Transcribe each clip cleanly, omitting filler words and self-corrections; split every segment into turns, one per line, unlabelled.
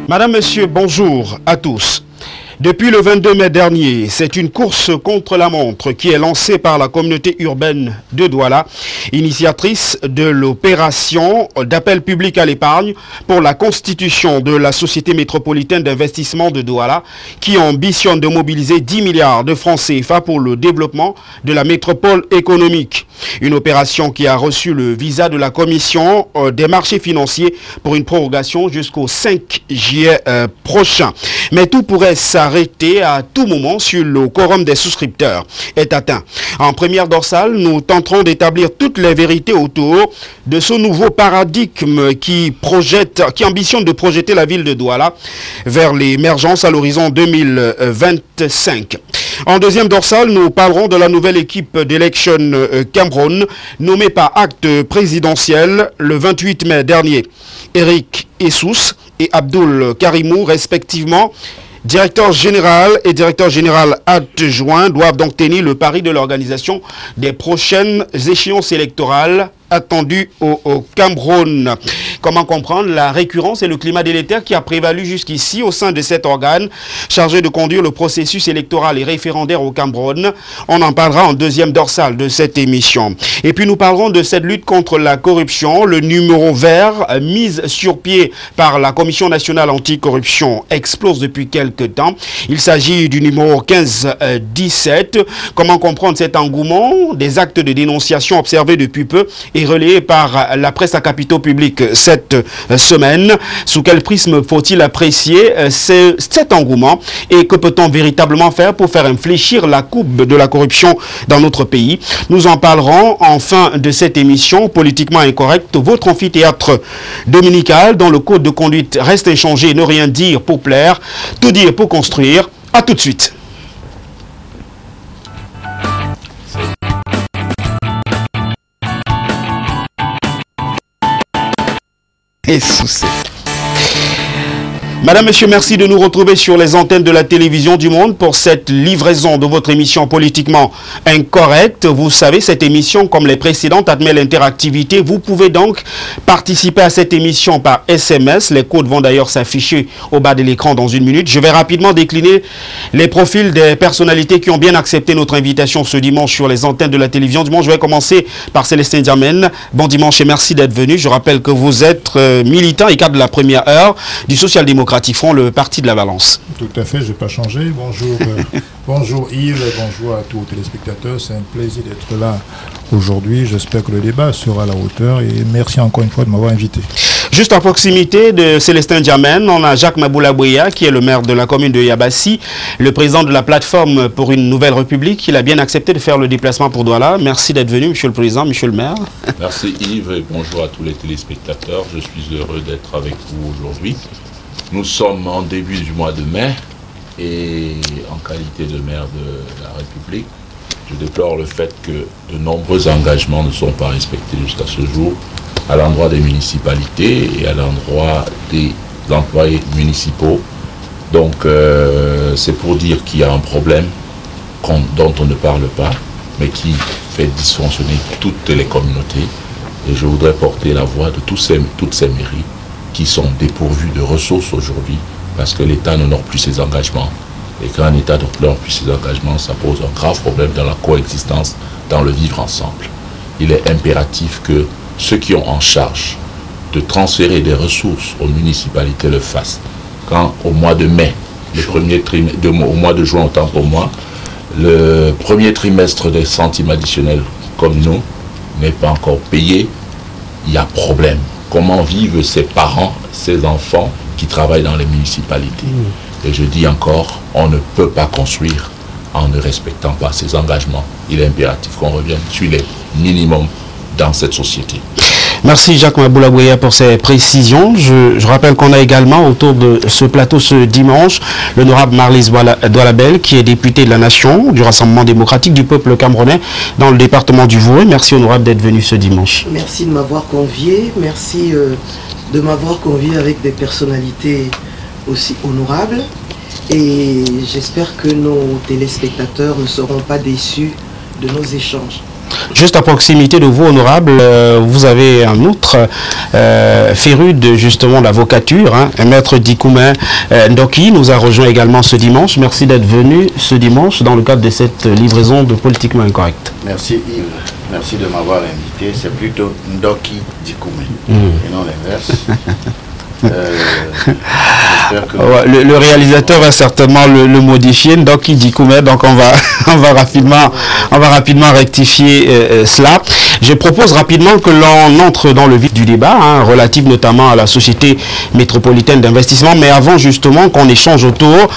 Madame, Monsieur, bonjour à tous. Depuis le 22 mai dernier, c'est une course contre la montre qui est lancée par la communauté urbaine de Douala, initiatrice de l'opération d'appel public à l'épargne pour la constitution de la Société métropolitaine d'investissement de Douala, qui ambitionne de mobiliser 10 milliards de francs CFA pour le développement de la métropole économique. Une opération qui a reçu le visa de la Commission des marchés financiers pour une prorogation jusqu'au 5 juillet prochain. Mais tout pourrait s'arrêter à tout moment si le quorum des souscripteurs est atteint. En première dorsale, nous tenterons d'établir toutes les vérités autour de ce nouveau paradigme qui ambitionne de projeter la ville de Douala vers l'émergence à l'horizon 2025. En deuxième dorsale, nous parlerons de la nouvelle équipe d'Election Cameroun nommée par acte présidentiel le 28 mai dernier. Eric Essous et Abdoul Karimou, respectivement, directeur général et directeur général adjoint, doivent donc tenir le pari de l'organisation des prochaines échéances électorales attendu au Cameroun. Comment comprendre la récurrence et le climat délétère qui a prévalu jusqu'ici au sein de cet organe chargé de conduire le processus électoral et référendaire au Cameroun? On en parlera en deuxième dorsale de cette émission. Et puis nous parlerons de cette lutte contre la corruption. Le numéro vert mis sur pied par la Commission nationale anticorruption explose depuis quelques temps. Il s'agit du numéro 15-17. Comment comprendre cet engouement? Des actes de dénonciation observés depuis peu et relayé par la presse à capitaux publics cette semaine. Sous quel prisme faut-il apprécier cet engouement et que peut-on véritablement faire pour faire infléchir la courbe de la corruption dans notre pays? Nous en parlerons en fin de cette émission politiquement incorrecte, votre amphithéâtre dominical dont le code de conduite reste inchangé, ne rien dire pour plaire, tout dire pour construire. À tout de suite. Et Madame, Monsieur, merci de nous retrouver sur les antennes de la télévision du Monde pour cette livraison de votre émission politiquement incorrecte. Vous savez, cette émission, comme les précédentes, admet l'interactivité. Vous pouvez donc participer à cette émission par SMS. Les codes vont d'ailleurs s'afficher au bas de l'écran dans une minute. Je vais rapidement décliner les profils des personnalités qui ont bien accepté notre invitation ce dimanche sur les antennes de la télévision du Monde. Je vais commencer par Célestin Diamène. Bon dimanche et merci d'être venu. Je rappelle que vous êtes militant et cadre de la première heure du social-démocratique Front, le parti de la Valence.
Tout à fait, je n'ai pas changé. Bonjour, bonjour Yves, bonjour à tous les téléspectateurs. C'est un plaisir d'être là aujourd'hui. J'espère que le débat sera à la hauteur et merci encore une fois de m'avoir invité.
Juste à proximité de Célestin Diamène, on a Jacques Maboula-Bouya qui est le maire de la commune de Yabassi, le président de la plateforme pour une nouvelle république. Il a bien accepté de faire le déplacement pour Douala. Merci d'être venu, monsieur le président, monsieur le maire.
Merci Yves et bonjour à tous les téléspectateurs. Je suis heureux d'être avec vous aujourd'hui. Nous sommes en début du mois de mai et en qualité de maire de la République, je déplore le fait que de nombreux engagements ne sont pas respectés jusqu'à ce jour à l'endroit des municipalités et à l'endroit des employés municipaux. Donc c'est pour dire qu'il y a un problème dont on ne parle pas, mais qui fait dysfonctionner toutes les communautés. Et je voudrais porter la voix de toutes ces mairies qui sont dépourvus de ressources aujourd'hui parce que l'État n'honore plus ses engagements. Et quand un État n'honore plus ses engagements, ça pose un grave problème dans la coexistence, dans le vivre ensemble. Il est impératif que ceux qui ont en charge de transférer des ressources aux municipalités le fassent. Quand au mois de mai, au mois de juin autant pour moi, le premier trimestre des centimes additionnels comme nous n'est pas encore payé, il y a problème. Comment vivent ces parents, ces enfants qui travaillent dans les municipalités. Et je dis encore, on ne peut pas construire en ne respectant pas ces engagements. Il est impératif qu'on revienne sur les minimums dans cette société.
Merci Jacques Maboula-Bouya pour ces précisions. Je rappelle qu'on a également autour de ce plateau ce dimanche l'honorable Marlise Doualabel qui est député de la Nation du Rassemblement démocratique du peuple camerounais dans le département du Vouré. Merci honorable d'être venu ce dimanche.
Merci de m'avoir convié. Merci de m'avoir convié avec des personnalités aussi honorables. Et j'espère que nos téléspectateurs ne seront pas déçus de nos échanges.
Juste à proximité de vous, honorable, vous avez un autre féru de justement l'avocature, hein, maître Dikoumé Ndoki nous a rejoint également ce dimanche. Merci d'être venu ce dimanche dans le cadre de cette livraison de Politiquement Incorrect.
Merci Yves, merci de m'avoir invité. C'est plutôt Ndoki Dikoumé et non l'inverse.
Le réalisateur va certainement le modifier, Ndoki Dikoumé, donc on va rapidement rectifier cela. Je propose rapidement que l'on entre dans le vif du débat, hein, relatif notamment à la Société métropolitaine d'investissement, mais avant justement qu'on échange autour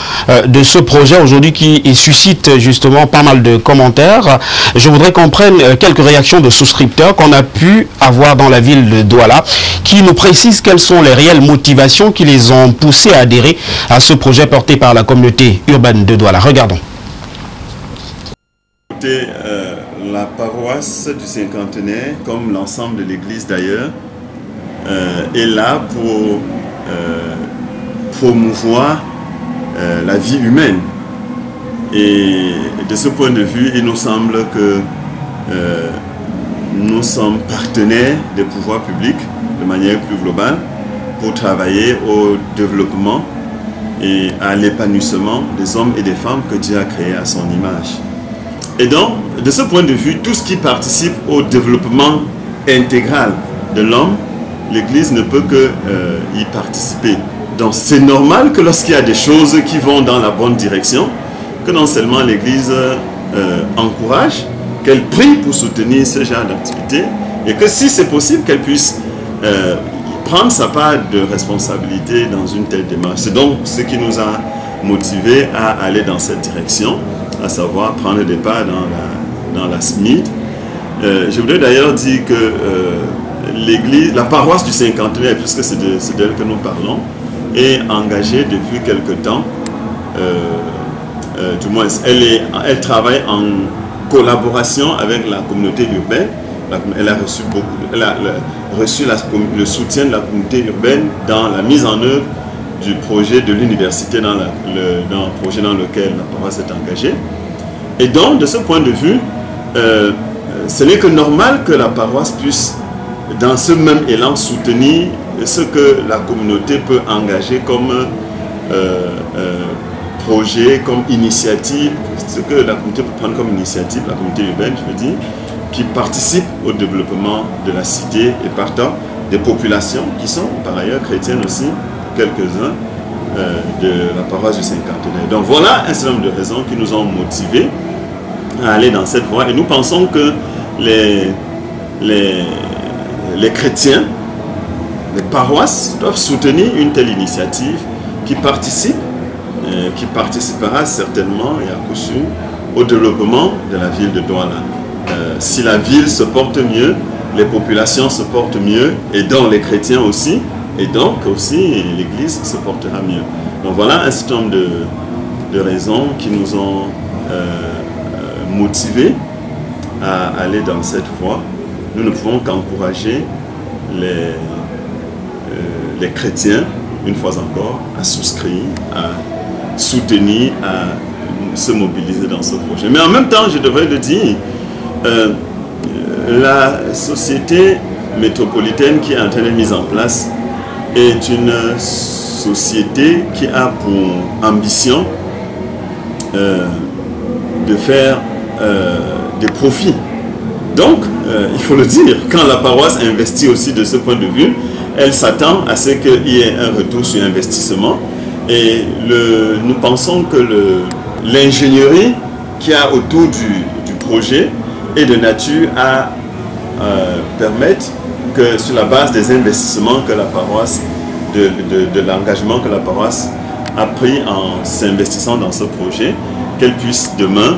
de ce projet aujourd'hui qui suscite justement pas mal de commentaires, je voudrais qu'on prenne quelques réactions de souscripteurs qu'on a pu avoir dans la ville de Douala, qui nous précisent quelles sont les réelles motivations qui les ont poussés à adhérer à ce projet porté par la communauté urbaine de Douala. Regardons.
La paroisse du cinquantenaire, comme l'ensemble de l'église d'ailleurs, est là pour promouvoir la vie humaine. Et de ce point de vue, il nous semble que nous sommes partenaires des pouvoirs publics de manière plus globale pour travailler au développement et à l'épanouissement des hommes et des femmes que Dieu a créés à son image. Et donc, de ce point de vue, tout ce qui participe au développement intégral de l'homme, l'Église ne peut que y participer. Donc c'est normal que lorsqu'il y a des choses qui vont dans la bonne direction, que non seulement l'Église encourage, qu'elle prie pour soutenir ce genre d'activité, et que si c'est possible, qu'elle puisse prendre sa part de responsabilité dans une telle démarche. C'est donc ce qui nous a motivés à aller dans cette direction, à savoir prendre des pas dans la SMID. Je voudrais d'ailleurs dire que l'église, la paroisse du cinquantenaire, puisque c'est d'elle que nous parlons, est engagée depuis quelque temps, du moins elle travaille en collaboration avec la communauté urbaine. Elle a reçu le soutien de la communauté urbaine dans la mise en œuvre du projet de l'université, dans le projet dans lequel la paroisse est engagée. Et donc, de ce point de vue, ce n'est que normal que la paroisse puisse, dans ce même élan, soutenir ce que la communauté peut engager comme projet, comme initiative, ce que la communauté peut prendre comme initiative, la communauté urbaine, je veux dire, qui participe au développement de la cité et partant des populations qui sont par ailleurs chrétiennes aussi, quelques-uns de la paroisse du cinquantenaire. Donc voilà un certain nombre de raisons qui nous ont motivés à aller dans cette voie, et nous pensons que les chrétiens, les paroisses doivent soutenir une telle initiative qui participera certainement et à coup sûr au développement de la ville de Douala. Si la ville se porte mieux, les populations se portent mieux, et donc les chrétiens aussi, et donc aussi l'Église se portera mieux. Donc voilà un certain nombre de raisons qui nous ont motivés à aller dans cette voie. Nous ne pouvons qu'encourager les chrétiens, une fois encore, à souscrire, à soutenir, à se mobiliser dans ce projet. Mais en même temps, je devrais le dire, la société métropolitaine qui est en train d'être mise en place est une société qui a pour ambition de faire des profits. Donc, il faut le dire, quand la paroisse investit aussi de ce point de vue, elle s'attend à ce qu'il y ait un retour sur investissement. Et nous pensons que l'ingénierie qu'il y a autour du projet est de nature à permettre que sur la base des investissements que la paroisse, de l'engagement que la paroisse a pris en s'investissant dans ce projet, qu'elle puisse demain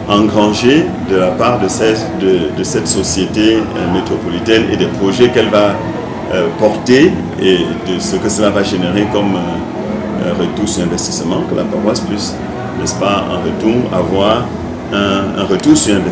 engranger de la part de cette société métropolitaine et des projets qu'elle va porter et de ce que cela va générer comme retour sur investissement, que la paroisse puisse, n'est-ce pas, en retour avoir un retour sur investissement.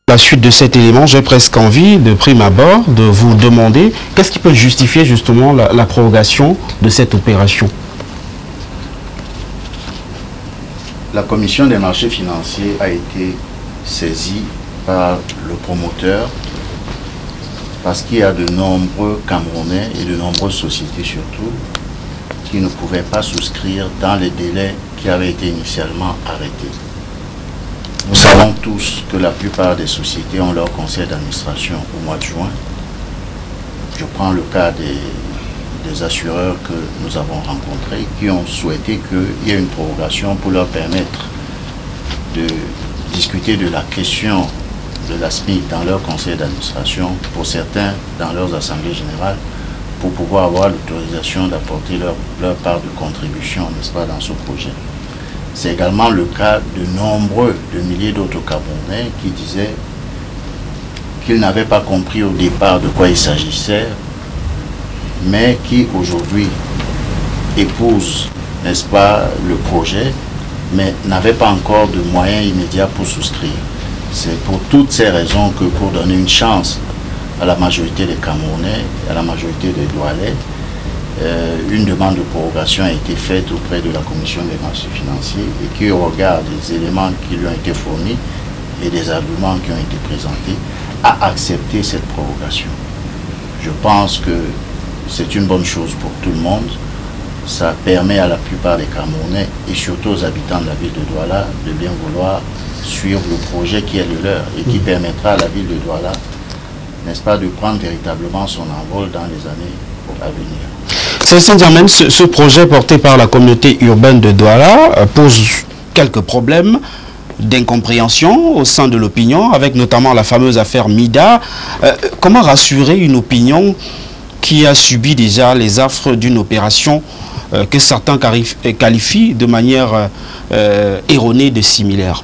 la suite de cet élément, j'ai presque envie, de prime abord, de vous demander qu'est-ce qui peut justifier justement la prorogation de cette opération?
La commission des marchés financiers a été saisie par le promoteur parce qu'il y a de nombreux Camerounais et de nombreuses sociétés surtout qui ne pouvaient pas souscrire dans les délais qui avaient été initialement arrêtés. Nous savons tous que la plupart des sociétés ont leur conseil d'administration au mois de juin. Je prends le cas des assureurs que nous avons rencontrés qui ont souhaité qu'il y ait une prorogation pour leur permettre de discuter de la question de la SMIC dans leur conseil d'administration, pour certains dans leurs assemblées générales, pour pouvoir avoir l'autorisation d'apporter leur part de contribution, n'est-ce pas, dans ce projet. C'est également le cas de milliers d'autres Camerounais qui disaient qu'ils n'avaient pas compris au départ de quoi il s'agissait, mais qui aujourd'hui épousent, n'est-ce pas, le projet, mais n'avaient pas encore de moyens immédiats pour souscrire. C'est pour toutes ces raisons que, pour donner une chance à la majorité des Camerounais, à la majorité des Doualais, une demande de prorogation a été faite auprès de la Commission des marchés financiers et qui, au regard des éléments qui lui ont été fournis et des arguments qui ont été présentés, a accepté cette prorogation. Je pense que c'est une bonne chose pour tout le monde. Ça permet à la plupart des Camerounais et surtout aux habitants de la ville de Douala de bien vouloir suivre le projet qui est le leur et qui permettra à la ville de Douala, n'est-ce pas, de prendre véritablement son envol dans les années à venir.
Célestin Diamène, ce projet porté par la communauté urbaine de Douala pose quelques problèmes d'incompréhension au sein de l'opinion, avec notamment la fameuse affaire Mida. Comment rassurer une opinion qui a subi déjà les affres d'une opération que certains qualifient de manière erronée de similaire?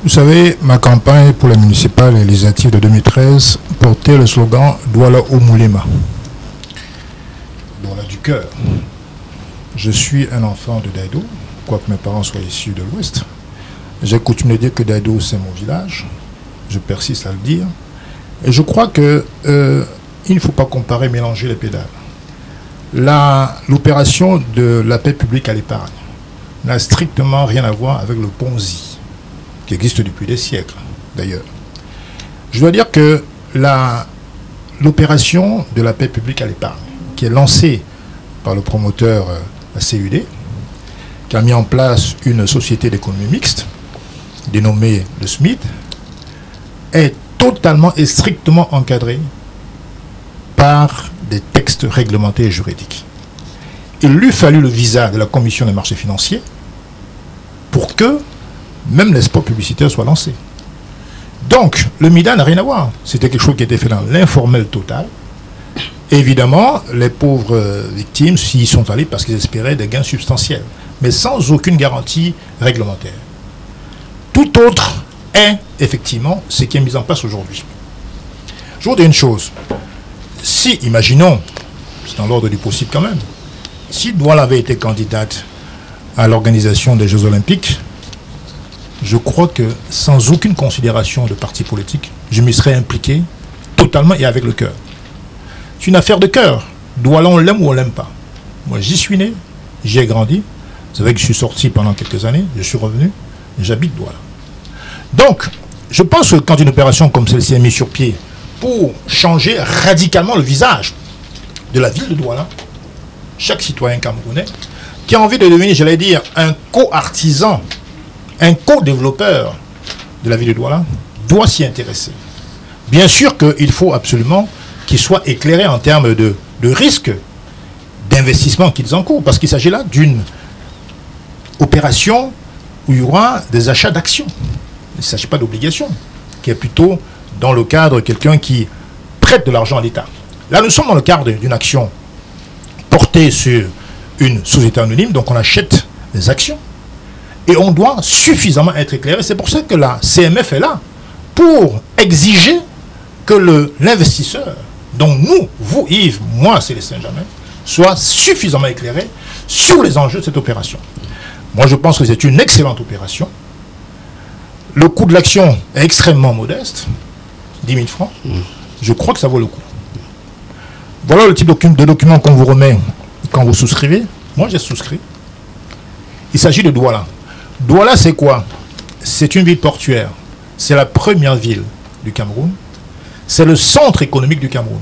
Vous savez, ma campagne pour les municipales et législatives de 2013 portait le slogan « Douala au Moulema ». Douala du cœur. Je suis un enfant de Daïdo, quoique mes parents soient issus de l'Ouest. J'ai coutume de dire que Daïdo, c'est mon village. Je persiste à le dire. Et je crois que il ne faut pas comparer, mélanger les pédales. L'opération de la paix publique à l'épargne n'a strictement rien à voir avec le Ponzi, qui existe depuis des siècles, d'ailleurs. Je dois dire que l'opération de la paix publique à l'épargne, qui est lancée par le promoteur, la CUD, qui a mis en place une société d'économie mixte, dénommée le SMID, est totalement et strictement encadrée par des textes réglementés et juridiques. Il lui fallut le visa de la Commission des marchés financiers pour que même les spots publicitaires soient lancés. Donc, le MIDA n'a rien à voir. C'était quelque chose qui était fait dans l'informel total. Évidemment, les pauvres victimes s'y sont allés parce qu'ils espéraient des gains substantiels, mais sans aucune garantie réglementaire. Tout autre est, effectivement, ce qui est mis en place aujourd'hui. Je vous dis une chose. Si, imaginons, c'est dans l'ordre du possible quand même, si Douala avait été candidate à l'organisation des Jeux Olympiques, je crois que sans aucune considération de parti politique, je m'y serais impliqué totalement et avec le cœur. C'est une affaire de cœur. Douala, on l'aime ou on l'aime pas. Moi, j'y suis né, j'y ai grandi. Vous savez que je suis sorti pendant quelques années, je suis revenu, j'habite Douala. Donc, je pense que quand une opération comme celle-ci est mise sur pied pour changer radicalement le visage de la ville de Douala, chaque citoyen camerounais qui a envie de devenir, j'allais dire, un co-artisan, un co-développeur de la ville de Douala, doit s'y intéresser. Bien sûr qu'il faut absolument qu'ils soient éclairés en termes de risques d'investissement qu'ils encourent, parce qu'il s'agit là d'une opération où il y aura des achats d'actions. Il ne s'agit pas d'obligation, qui est plutôt dans le cadre de quelqu'un qui prête de l'argent à l'État. Là, nous sommes dans le cadre d'une action portée sur une société anonyme, donc on achète des actions. Et on doit suffisamment être éclairé. C'est pour ça que la CMF est là, pour exiger que l'investisseur, dont nous, vous, Yves, moi, Célestin Diamène, soit suffisamment éclairé sur les enjeux de cette opération. Moi, je pense que c'est une excellente opération. Le coût de l'action est extrêmement modeste, 10 000 francs. Je crois que ça vaut le coup. Voilà le type de document qu'on vous remet quand vous souscrivez. Moi, j'ai souscrit. Il s'agit de Douala. Douala, c'est quoi? C'est une ville portuaire. C'est la première ville du Cameroun. C'est le centre économique du Cameroun.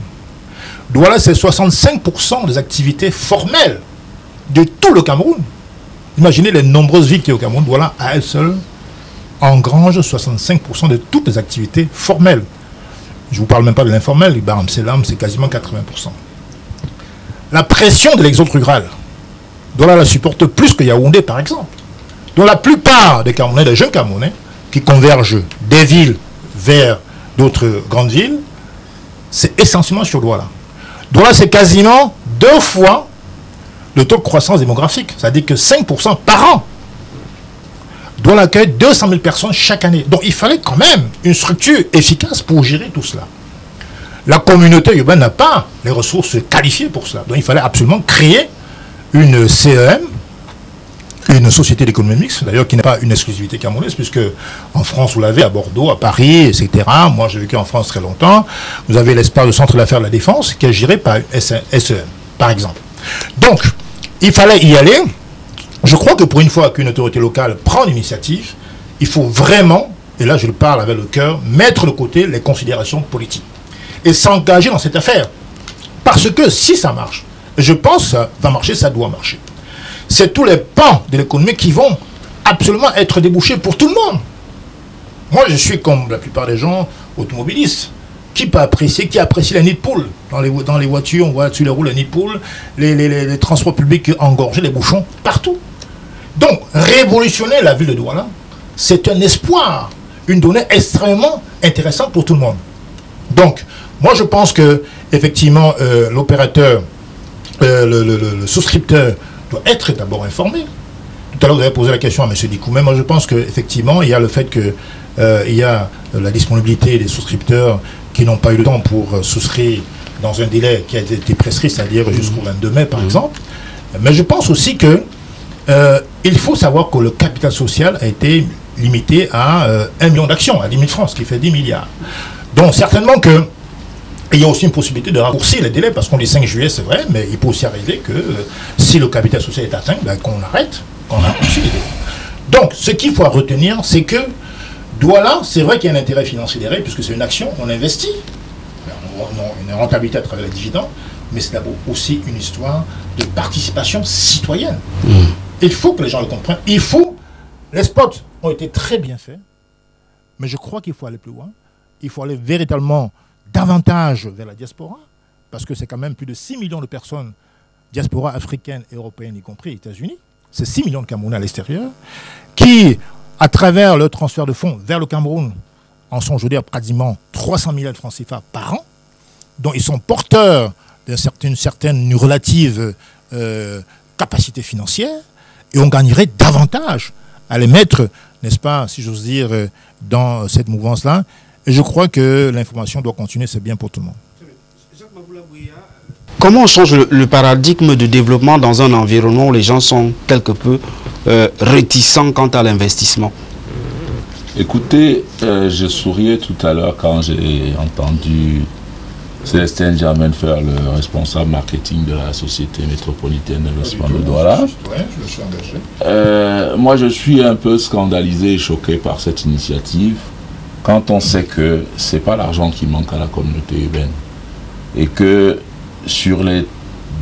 Douala, c'est 65% des activités formelles de tout le Cameroun. Imaginez les nombreuses villes qui sont au Cameroun. Douala, à elle seule, engrange 65% de toutes les activités formelles. Je ne vous parle même pas de l'informel. Baram Selam, c'est quasiment 80%. La pression de l'exode rural, Douala la supporte plus que Yaoundé, par exemple. Donc la plupart des Camerounais, des jeunes Camerounais, qui convergent des villes vers d'autres grandes villes, c'est essentiellement sur Douala. Douala, c'est quasiment 2 fois le taux de croissance démographique, c'est-à-dire que 5% par an. Douala accueille 200 000 personnes chaque année. Donc il fallait quand même une structure efficace pour gérer tout cela. La communauté urbaine n'a pas les ressources qualifiées pour cela. Donc il fallait absolument créer une CEM, une société d'économie mixte, d'ailleurs qui n'est pas une exclusivité camerounaise, puisque en France, vous l'avez à Bordeaux, à Paris, etc. Moi, j'ai vécu en France très longtemps. Vous avez l'espace de centre d'affaires de la Défense, qui est géré par une SEM, par exemple. Donc, il fallait y aller. Je crois que pour une fois qu'une autorité locale prend l'initiative, il faut vraiment, et là je le parle avec le cœur, mettre de côté les considérations politiques et s'engager dans cette affaire. Parce que si ça marche, je pense que ça va marcher, ça doit marcher. C'est tous les pans de l'économie qui vont absolument être débouchés pour tout le monde. Moi, je suis comme la plupart des gens automobilistes. Qui peut apprécier, qui apprécie la nid de poule dans les voitures, on voit sur les roues la nid de poule, les transports publics engorgés, les bouchons, partout. Donc, révolutionner la ville de Douala, c'est un espoir, une donnée extrêmement intéressante pour tout le monde. Donc, moi je pense que effectivement l'opérateur, le souscripteur doit être d'abord informé. Tout à l'heure vous avez posé la question à M. Dikou, mais moi je pense qu'effectivement il y a le fait que il y a la disponibilité des souscripteurs qui n'ont pas eu le temps pour souscrire dans un délai qui a été prescrit, c'est-à-dire jusqu'au 22 mai par exemple. Mais je pense aussi que il faut savoir que le capital social a été limité à 1 million d'actions, à 10 000 francs, ce qui fait 10 milliards. Donc certainement que il y a aussi une possibilité de raccourcir les délais, parce qu'on dit 5 juillet, c'est vrai, mais il peut aussi arriver que si le capital social est atteint, ben, qu'on arrête, qu'on raccourcit les délais. Donc ce qu'il faut retenir, c'est que Douala, c'est vrai qu'il y a un intérêt financier derrière, puisque c'est une action, on investit, on a une rentabilité à travers les dividendes, mais c'est d'abord aussi une histoire de participation citoyenne. Il faut que les gens le comprennent. Les spots ont été très bien faits, mais je crois qu'il faut aller plus loin. Il faut aller véritablement davantage vers la diaspora, parce que c'est quand même plus de 6 millions de personnes, diaspora africaine et européenne, y compris les États-Unis. C'est 6 millions de Camerounais à l'extérieur, qui, à travers le transfert de fonds vers le Cameroun, en sont, je veux dire, pratiquement 300 milliards de francs CFA par an, dont ils sont porteurs d'une certaine relative capacité financière, et on gagnerait davantage à les mettre, n'est-ce pas, si j'ose dire, dans cette mouvance-là. Et je crois que l'information doit continuer, c'est bien pour tout le monde.
Comment change le paradigme de développement dans un environnement où les gens sont quelque peu réticents quant à l'investissement?
Écoutez, je souriais tout à l'heure quand j'ai entendu Célestin Germain faire le responsable marketing de la Société métropolitaine d'investissement de Douala.
Oui, je me suis engagé.
Moi, je suis un peu scandalisé et choqué par cette initiative quand on sait que ce n'est pas l'argent qui manque à la communauté urbaine et que sur les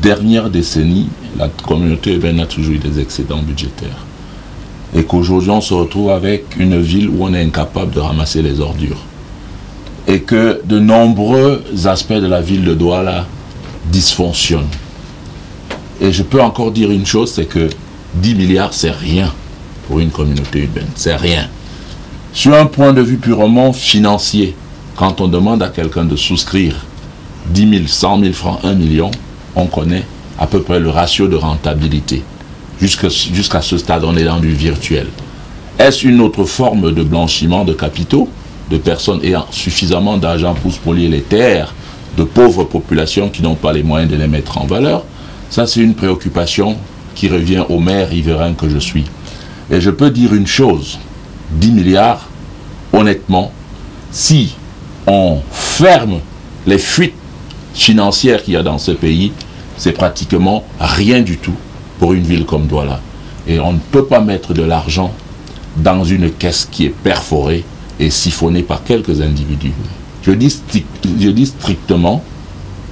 dernières décennies, la communauté urbaine a toujours eu des excédents budgétaires et qu'aujourd'hui, on se retrouve avec une ville où on est incapable de ramasser les ordures. Et que de nombreux aspects de la ville de Douala dysfonctionnent. Et je peux encore dire une chose, c'est que 10 milliards, c'est rien pour une communauté urbaine, c'est rien. Sur un point de vue purement financier, quand on demande à quelqu'un de souscrire 10 000, 100 000 francs, 1 million, on connaît à peu près le ratio de rentabilité. Jusqu'à ce stade, on est dans du virtuel. Est-ce une autre forme de blanchiment de capitaux, de personnes ayant suffisamment d'argent pour spolier les terres de pauvres populations qui n'ont pas les moyens de les mettre en valeur? Ça, c'est une préoccupation qui revient au maire riverain que je suis. Et je peux dire une chose, 10 milliards, honnêtement, si on ferme les fuites financières qu'il y a dans ce pays, c'est pratiquement rien du tout pour une ville comme Douala. Et on ne peut pas mettre de l'argent dans une caisse qui est perforée et siphonnée par quelques individus. Je dis strictement,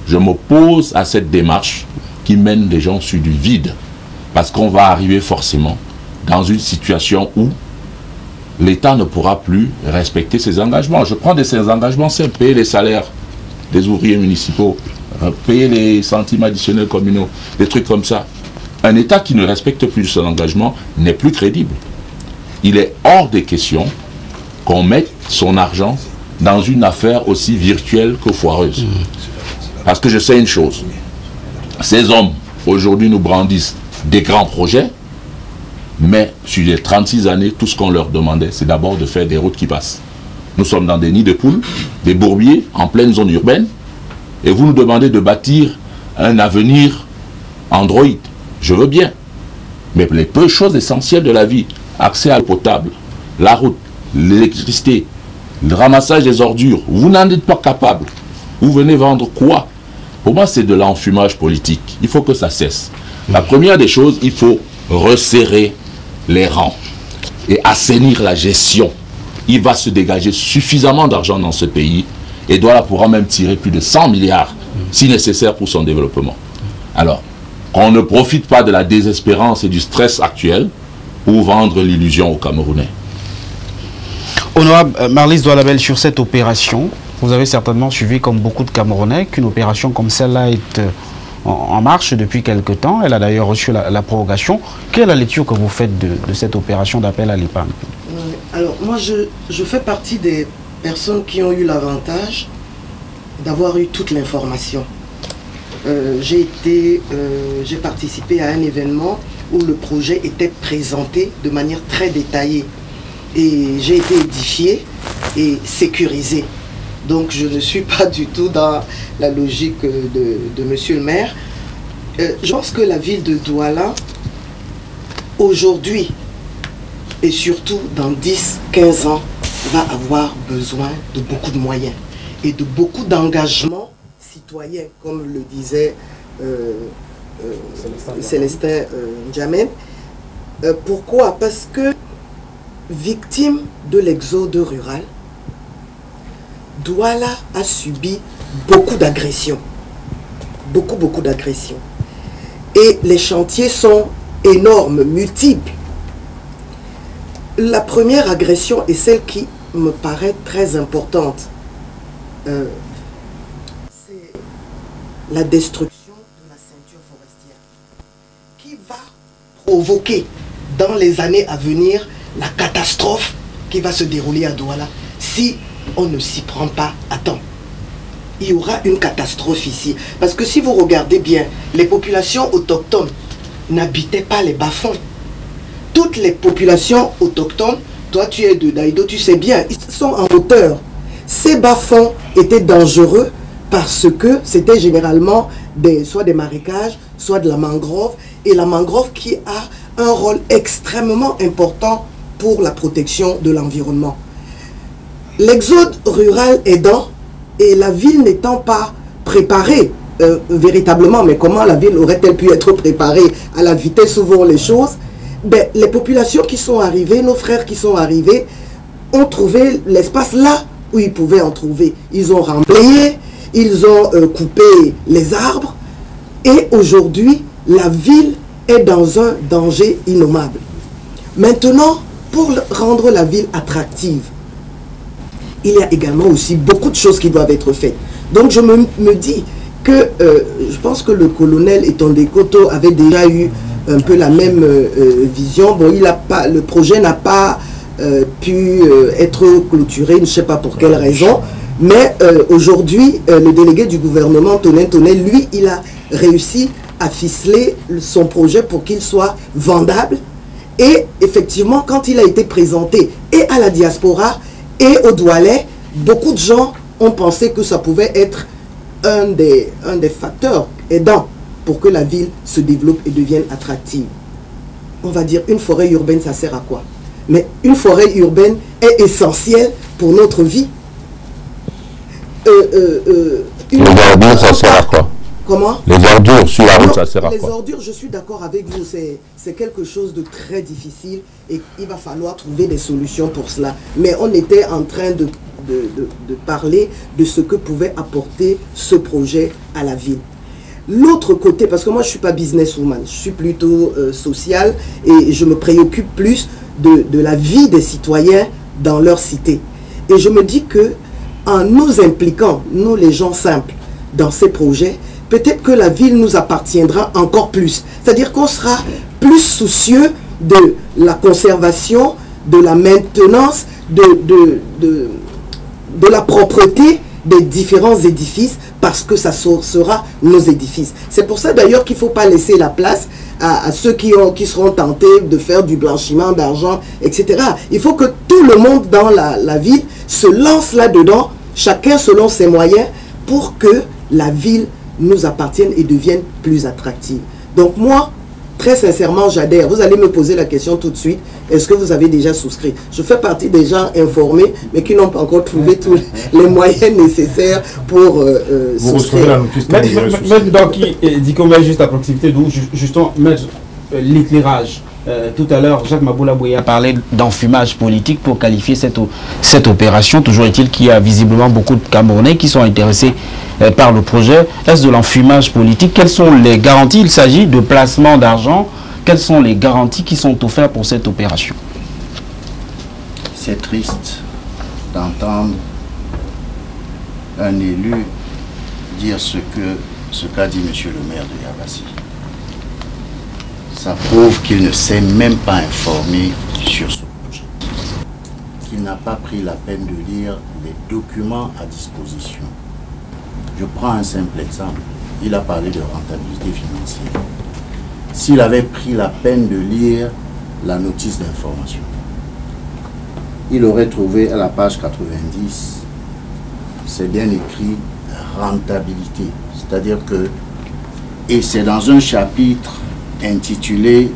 je m'oppose à cette démarche qui mène les gens sur du vide. Parce qu'on va arriver forcément dans une situation où l'État ne pourra plus respecter ses engagements. Je prends ces engagements, c'est payer les salaires des ouvriers municipaux, payer les centimes additionnels communaux, des trucs comme ça. Un État qui ne respecte plus son engagement n'est plus crédible. Il est hors des questions qu'on mette son argent dans une affaire aussi virtuelle que foireuse. Parce que je sais une chose, ces hommes aujourd'hui nous brandissent des grands projets, mais sur les 36 années, tout ce qu'on leur demandait, c'est d'abord de faire des routes qui passent. Nous sommes dans des nids de poules, des bourbiers, en pleine zone urbaine, et vous nous demandez de bâtir un avenir Android. Je veux bien, mais les peu choses essentielles de la vie, accès à l'eau potable, la route, l'électricité, le ramassage des ordures, vous n'en êtes pas capable. Vous venez vendre quoi? Pour moi, c'est de l'enfumage politique. Il faut que ça cesse. La première des choses, il faut resserrer les rangs et assainir la gestion. Il va se dégager suffisamment d'argent dans ce pays et Douala pourra même tirer plus de 100 milliards si nécessaire pour son développement. Alors, qu'on ne profite pas de la désespérance et du stress actuel pour vendre l'illusion aux Camerounais.
Honorable Marlys Doualabel, sur cette opération, vous avez certainement suivi comme beaucoup de Camerounais qu'une opération comme celle-là est en marche depuis quelque temps. Elle a d'ailleurs reçu la prorogation. Quelle est la lecture que vous faites de cette opération d'appel à l'EPAM?
Alors moi je fais partie des personnes qui ont eu l'avantage d'avoir eu toute l'information. J'ai participé à un événement où le projet était présenté de manière très détaillée et j'ai été édifié et sécurisé. Donc je ne suis pas du tout dans la logique de monsieur le maire. Je pense que la ville de Douala, aujourd'hui, et surtout dans 10-15 ans, va avoir besoin de beaucoup de moyens et de beaucoup d'engagement citoyen, comme le disait Célestin N'Djamène. Pourquoi? Parce que, victime de l'exode rural, Douala a subi beaucoup d'agressions. Beaucoup d'agressions. Et les chantiers sont énormes, multiples. La première agression est celle qui me paraît très importante. C'est la destruction de la ceinture forestière qui va provoquer dans les années à venir la catastrophe qui va se dérouler à Douala si on ne s'y prend pas à temps. Il y aura une catastrophe ici. Parce que si vous regardez bien, les populations autochtones n'habitaient pas les bas-fonds. Toutes les populations autochtones, toi tu es de Daïdo, tu sais bien, ils sont en hauteur. Ces bas-fonds étaient dangereux parce que c'était généralement soit des marécages, soit de la mangrove. Et la mangrove qui a un rôle extrêmement important pour la protection de l'environnement. L'exode rural aidant et la ville n'étant pas préparée véritablement, mais comment la ville aurait-elle pu être préparée à la vitesse où vont les choses? Ben, les populations qui sont arrivées, nos frères qui sont arrivés, ont trouvé l'espace là où ils pouvaient en trouver. Ils ont remblayé, ils ont coupé les arbres et aujourd'hui, la ville est dans un danger innommable. Maintenant, pour rendre la ville attractive, il y a également aussi beaucoup de choses qui doivent être faites. Donc je me dis que je pense que le colonel Etondekoto avait déjà eu un peu la même vision. Bon, le projet n'a pas pu être clôturé, je ne sais pas pour quelle raison, mais aujourd'hui, le délégué du gouvernement, Tonen, lui, il a réussi à ficeler son projet pour qu'il soit vendable. Et effectivement, quand il a été présenté et à la diaspora et aux Doualais, beaucoup de gens ont pensé que ça pouvait être un des facteurs aidants pour que la ville se développe et devienne attractive. On va dire, une forêt urbaine, ça sert à quoi? Mais une forêt urbaine est essentielle pour notre vie.
Les ordures, ça sert à quoi?
Comment?
Les ordures sur la route, ça sert à
les
quoi?
Les ordures, je suis d'accord avec vous, c'est quelque chose de très difficile et il va falloir trouver des solutions pour cela. Mais on était en train de parler de ce que pouvait apporter ce projet à la ville. L'autre côté, parce que moi je ne suis pas businesswoman, je suis plutôt sociale et je me préoccupe plus de la vie des citoyens dans leur cité. Et je me dis que en nous impliquant, nous les gens simples, dans ces projets, peut-être que la ville nous appartiendra encore plus. C'est-à-dire qu'on sera plus soucieux de la conservation, de la maintenance, de la propreté des différents édifices, parce que ça sera nos édifices. C'est pour ça d'ailleurs qu'il ne faut pas laisser la place à ceux qui seront tentés de faire du blanchiment d'argent, etc. Il faut que tout le monde dans la ville se lance là-dedans, chacun selon ses moyens, pour que la ville nous appartienne et devienne plus attractive. Donc moi, très sincèrement, j'adhère. Vous allez me poser la question tout de suite. Est-ce que vous avez déjà souscrit? Je fais partie des gens informés, mais qui n'ont pas encore trouvé tous les moyens nécessaires pour souscrire.
Donc, il dit qu'on met juste à proximité d'où, justement, mettre l'éclairage. Tout à l'heure, Jacques Maboula-Boye a parlé d'enfumage politique pour qualifier cette opération. Toujours est-il qu'il y a visiblement beaucoup de Camerounais qui sont intéressés par le projet. Est-ce de l'enfumage politique? Quelles sont les garanties? Il s'agit de placement d'argent. Quelles sont les garanties qui sont offertes pour cette opération?
C'est triste d'entendre un élu dire ce qu'a dit monsieur le maire de Yabassi. Ça prouve qu'il ne s'est même pas informé sur ce projet, qu'il n'a pas pris la peine de lire les documents à disposition. Je prends un simple exemple. Il a parlé de rentabilité financière. S'il avait pris la peine de lire la notice d'information, il aurait trouvé à la page 90, c'est bien écrit rentabilité. C'est-à-dire que, et c'est dans un chapitre intitulé,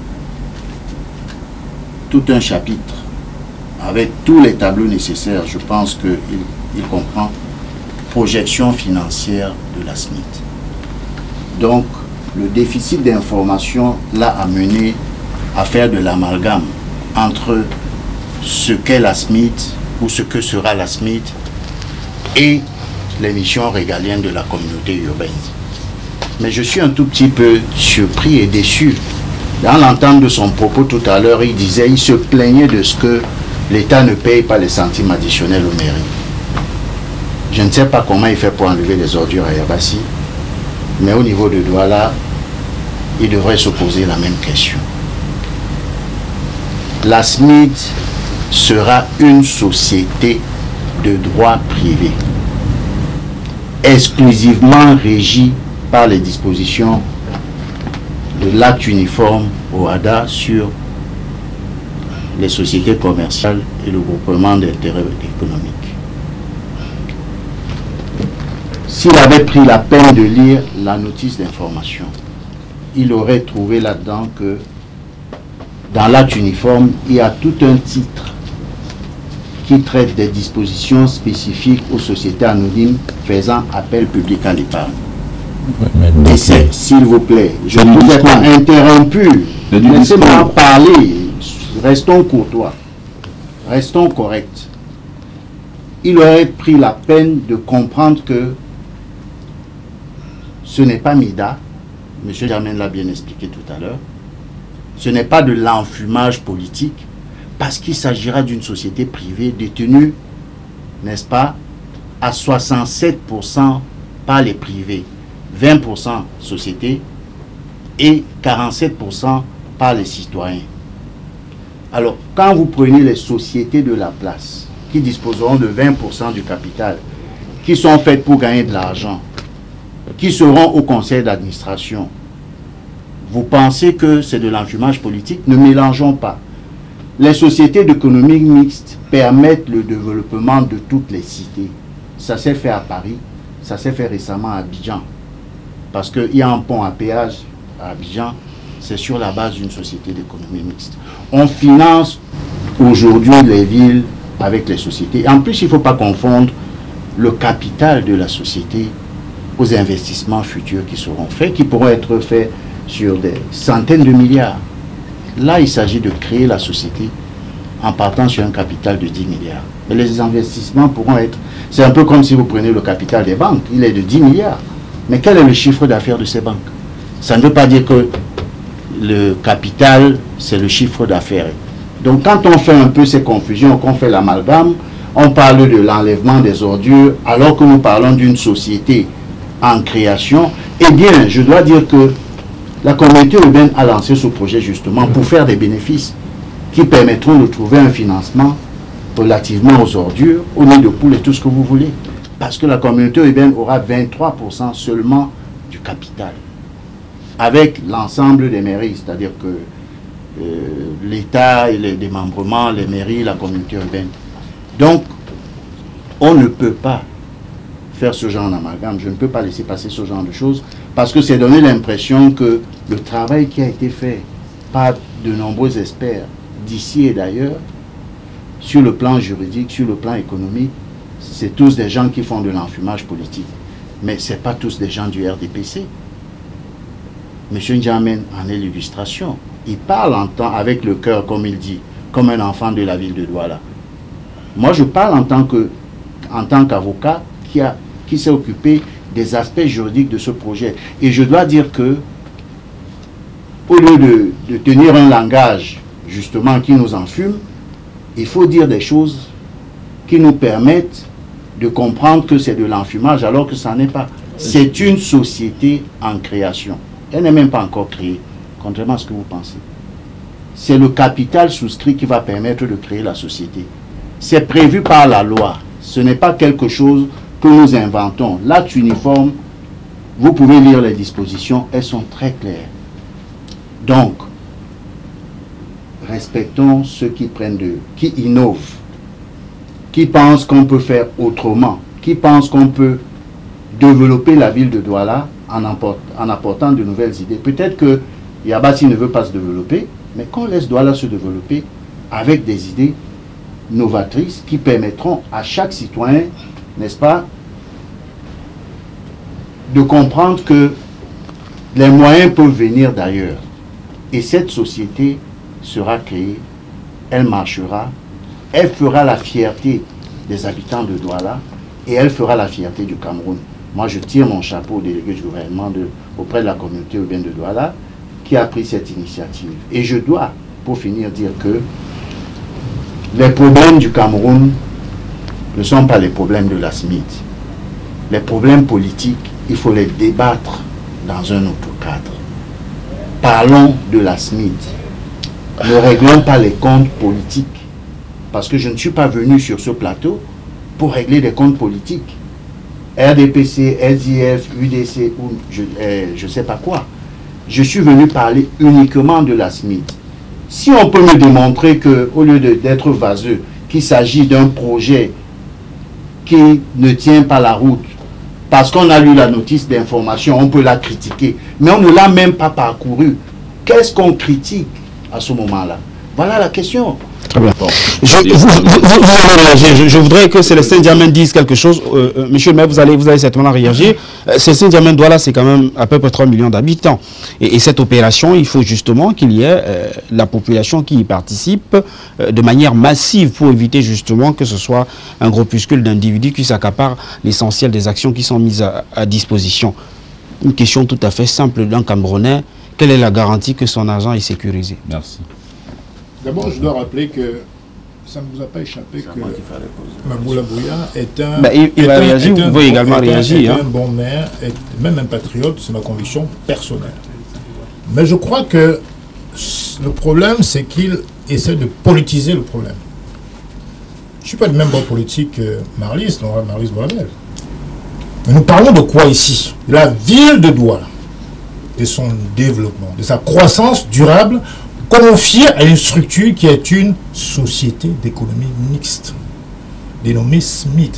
tout un chapitre, avec tous les tableaux nécessaires, je pense qu'il comprend projection financière de la SMIT. Donc, le déficit d'information l'a amené à faire de l'amalgame entre ce qu'est la SMIT ou ce que sera la SMIT et les missions régaliennes de la communauté urbaine. Mais je suis un tout petit peu surpris et déçu. Dans l'entente de son propos tout à l'heure, il se plaignait de ce que l'État ne paye pas les centimes additionnels aux mairies. Je ne sais pas comment il fait pour enlever les ordures à Yabassi, mais au niveau de Douala, il devrait se poser la même question. La SMIT sera une société de droit privé, exclusivement régie par les dispositions de l'acte uniforme OHADA sur les sociétés commerciales et le groupement d'intérêts économiques. S'il avait pris la peine de lire la notice d'information, il aurait trouvé là-dedans que dans l'acte uniforme, il y a tout un titre qui traite des dispositions spécifiques aux sociétés anonymes faisant appel public à l'épargne. Et c'est, s'il vous plaît, je ne vous ai pas interrompu. Laissez-moi parler. Restons courtois. Restons corrects. Il aurait pris la peine de comprendre que ce n'est pas MIDA. M. Germain l'a bien expliqué tout à l'heure. Ce n'est pas de l'enfumage politique, parce qu'il s'agira d'une société privée détenue, n'est-ce pas, à 67% par les privés, 20% société et 47% par les citoyens. Alors, quand vous prenez les sociétés de la place, qui disposeront de 20% du capital, qui sont faites pour gagner de l'argent, qui seront au conseil d'administration, vous pensez que c'est de l'enfumage politique? Ne mélangeons pas. Les sociétés d'économie mixte permettent le développement de toutes les cités. Ça s'est fait à Paris, ça s'est fait récemment à Abidjan. Parce qu'il y a un pont à péage à Abidjan, c'est sur la base d'une société d'économie mixte. On finance aujourd'hui les villes avec les sociétés. En plus, il ne faut pas confondre le capital de la société aux investissements futurs qui seront faits, qui pourront être faits sur des centaines de milliards. Là, il s'agit de créer la société en partant sur un capital de 10 milliards. Mais les investissements pourront être... C'est un peu comme si vous prenez le capital des banques, il est de 10 milliards. Mais quel est le chiffre d'affaires de ces banques? Ça ne veut pas dire que le capital, c'est le chiffre d'affaires. Donc quand on fait un peu ces confusions, qu'on fait l'amalgame, on parle de l'enlèvement des ordures, alors que nous parlons d'une société en création. Eh bien, je dois dire que la communauté urbaine a lancé ce projet justement pour faire des bénéfices qui permettront de trouver un financement relativement aux ordures, au nid de poule et tout ce que vous voulez. Parce que la communauté urbaine aura 23% seulement du capital. Avec l'ensemble des mairies, c'est-à-dire que l'État et les démembrements, les mairies, la communauté urbaine. Donc, on ne peut pas faire ce genre d'amalgame. Je ne peux pas laisser passer ce genre de choses parce que c'est donner l'impression que le travail qui a été fait par de nombreux experts d'ici et d'ailleurs, sur le plan juridique, sur le plan économique, c'est tous des gens qui font de l'enfumage politique. Mais ce n'est pas tous des gens du RDPC. M. N'Djamène en est l'illustration. Il parle avec le cœur, comme il dit, comme un enfant de la ville de Douala. Moi, je parle en tant qu'avocat qui s'est occupé des aspects juridiques de ce projet. Et je dois dire que, au lieu de tenir un langage, justement, qui nous enfume, il faut dire des choses qui nous permettent de comprendre que c'est de l'enfumage, alors que ça n'est pas. C'est une société en création. Elle n'est même pas encore créée, contrairement à ce que vous pensez. C'est le capital souscrit qui va permettre de créer la société. C'est prévu par la loi. Ce n'est pas quelque chose que nous inventons. L'acte uniforme, vous pouvez lire les dispositions, elles sont très claires. Donc, respectons ceux qui qui innovent, qui pensent qu'on peut faire autrement, qui pensent qu'on peut développer la ville de Douala en apportant de nouvelles idées. Peut-être que Yabassi ne veut pas se développer, mais qu'on laisse Douala se développer avec des idées novatrices qui permettront à chaque citoyen, n'est-ce pas, de comprendre que les moyens peuvent venir d'ailleurs. Et cette société sera créée, elle marchera, elle fera la fierté des habitants de Douala et elle fera la fierté du Cameroun. Moi, je tire mon chapeau au délégué du gouvernement auprès de la communauté urbaine de Douala qui a pris cette initiative. Et je dois, pour finir, dire que les problèmes du Cameroun ne sont pas les problèmes de la SMID. Les problèmes politiques, il faut les débattre dans un autre cadre. Parlons de la SMID. Ne réglons pas les comptes politiques. Parce que je ne suis pas venu sur ce plateau pour régler des comptes politiques. RDPC, SIF, UDC ou je ne sais pas quoi. Je suis venu parler uniquement de la SMID. Si on peut me démontrer qu'au lieu d'être vaseux, qu'il s'agit d'un projet qui ne tient pas la route, parce qu'on a lu la notice d'information, on peut la critiquer, mais on ne l'a même pas parcouru. Qu'est-ce qu'on critique à ce moment-là? Voilà la question.
Très bien. Bon. Je voudrais que Célestin N'Djamène dise quelque chose. Monsieur le maire, vous allez certainement réagir. Célestin N'Djamène Douala, c'est quand même à peu près 3 millions d'habitants. Et cette opération, il faut justement qu'il y ait la population qui y participe de manière massive pour éviter justement que ce soit un groupuscule d'individus qui s'accaparent l'essentiel des actions qui sont mises à disposition. Une question tout à fait simple d'un Camerounais. Quelle est la garantie que son argent est sécurisé?
Merci.
D'abord, je dois rappeler que ça ne vous a pas échappé que Maboula Bouya est un...
il va réagir, vous pouvez également réagir.
Un bon maire, est même un patriote, c'est ma conviction personnelle. Mais je crois que le problème, c'est qu'il essaie de politiser le problème. Je ne suis pas du même bord politique que Marlis Boisdel. Mais nous parlons de quoi ici? De la ville de Douala, de son développement, de sa croissance durable, confiée à une structure qui est une société d'économie mixte, dénommée SMID.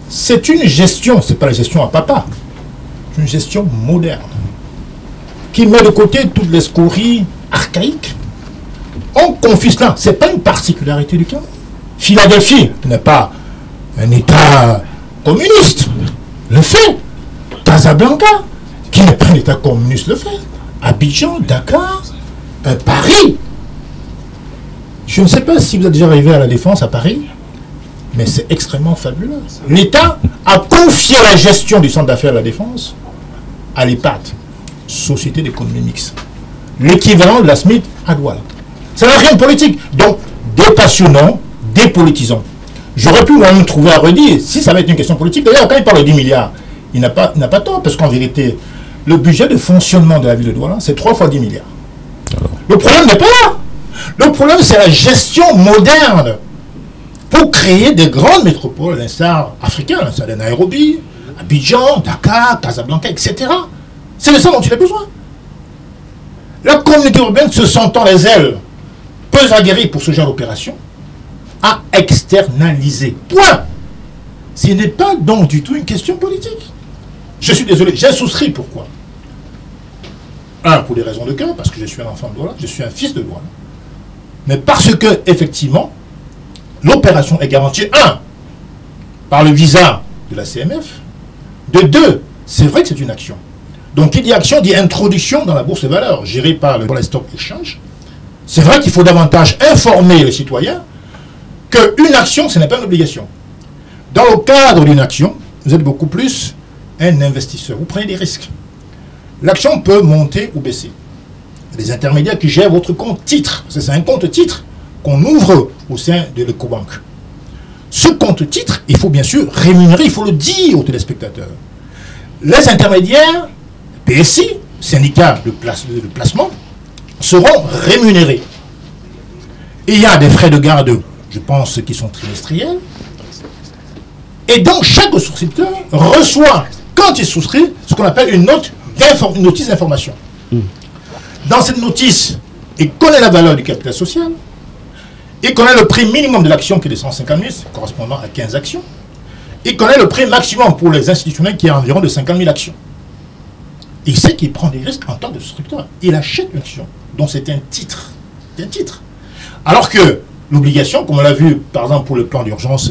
C'est une gestion, ce n'est pas la gestion à papa, c'est une gestion moderne, qui met de côté toutes les scories archaïques On confie cela. Ce n'est pas une particularité du Cameroun. Philadelphie n'est pas un État communiste, le fait. Casablanca, qui n'est pas un État communiste, le fait. Abidjan, Dakar, Paris. Je ne sais pas si vous êtes déjà arrivé à la Défense à Paris, mais c'est extrêmement fabuleux. L'État a confié la gestion du centre d'affaires de la Défense à l'EPAD, Société d'économie mixte. L'équivalent de la SMIC à Douala. Ça n'a rien de politique. Donc, dépassionnons, dépolitisons. J'aurais pu moi-même trouver à redire, si ça va être une question politique. D'ailleurs, quand il parle de 10 milliards, il n'a pas tort, parce qu'en vérité, le budget de fonctionnement de la ville de Douala, c'est 3 fois 10 milliards. Le problème n'est pas là. Le problème, c'est la gestion moderne pour créer des grandes métropoles, l'instar africain, l'instar de Nairobi, Abidjan, Dakar, Casablanca, etc. C'est de ça dont il a besoin. La communauté urbaine, se sentant les ailes, peu aguerrie pour ce genre d'opération, a externalisé. Point. Ce n'est pas donc du tout une question politique. Je suis désolé, j'ai souscrit. Pourquoi? Un, pour des raisons de cœur, parce que je suis un enfant de Douala, je suis un fils de Douala. Mais parce que, effectivement, l'opération est garantie, un, par le visa de la CMF, de deux, c'est vrai que c'est une action. Donc, qui dit action, dit introduction dans la bourse de valeurs, gérée par le Stock Exchange. C'est vrai qu'il faut davantage informer les citoyens qu'une action, ce n'est pas une obligation. Dans le cadre d'une action, vous êtes beaucoup plus un investisseur. Vous prenez des risques. L'action peut monter ou baisser. Il y a des intermédiaires qui gèrent votre compte titre. C'est un compte titre qu'on ouvre au sein de l'Ecobank. Ce compte titre, il faut bien sûr rémunérer, il faut le dire aux téléspectateurs. Les intermédiaires, PSI, syndicats de placement, seront rémunérés. Il y a des frais de garde, je pense, qui sont trimestriels. Et donc, chaque souscripteur reçoit, quand il souscrit, ce qu'on appelle une notice d'information. Dans cette notice, il connaît la valeur du capital social, il connaît le prix minimum de l'action qui est de 150 000, correspondant à 15 actions. Il connaît le prix maximum pour les institutionnels qui est environ de 50 000 actions. Il sait qu'il prend des risques en tant que souscripteur. Il achète une action, dont c'est un titre. C'est un titre. Alors que l'obligation, comme on l'a vu par exemple pour le plan d'urgence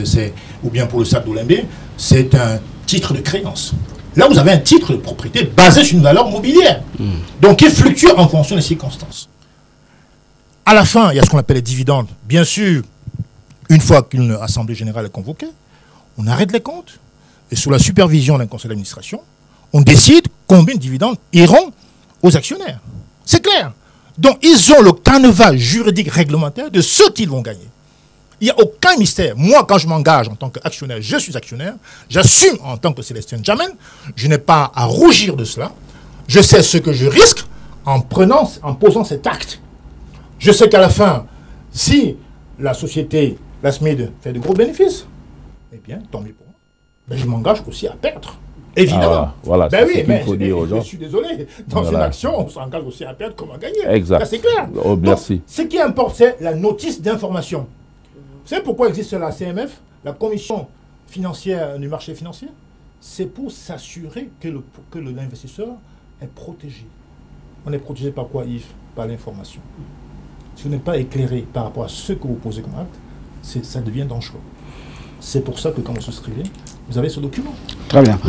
ou bien pour le SAC d'Olymbe, c'est un titre de créance. Là, vous avez un titre de propriété basé sur une valeur mobilière. Donc, qui fluctue en fonction des circonstances. À la fin, il y a ce qu'on appelle les dividendes. Bien sûr, une fois qu'une assemblée générale est convoquée, on arrête les comptes et sous la supervision d'un conseil d'administration, on décide combien de dividendes iront aux actionnaires. C'est clair. Donc, ils ont le canevas juridique réglementaire de ce qu'ils vont gagner. Il n'y a aucun mystère. Moi, quand je m'engage en tant qu'actionnaire, je suis actionnaire. J'assume en tant que Célestin Djamène. Je n'ai pas à rougir de cela. Je sais ce que je risque en posant cet acte. Je sais qu'à la fin, si la société, la SMID, fait de gros bénéfices, eh bien, tant mieux pour moi. Mais je m'engage aussi à perdre. Évidemment.
Voilà,
ben oui, mais
faut dire aux gens.
je suis désolé. Dans une action, on s'engage aussi à perdre comme à gagner.
Exact.
C'est clair.
Oh, merci.
Donc, ce qui importe, c'est la notice d'information. Vous savez pourquoi existe la CMF, la Commission financière du marché financier? C'est pour s'assurer que l'investisseur est protégé. On est protégé par quoi, Yves? Par l'information. Si vous n'êtes pas éclairé par rapport à ce que vous posez comme acte, ça devient dangereux. C'est pour ça que quand vous souscrivez, vous avez ce document. Très bien.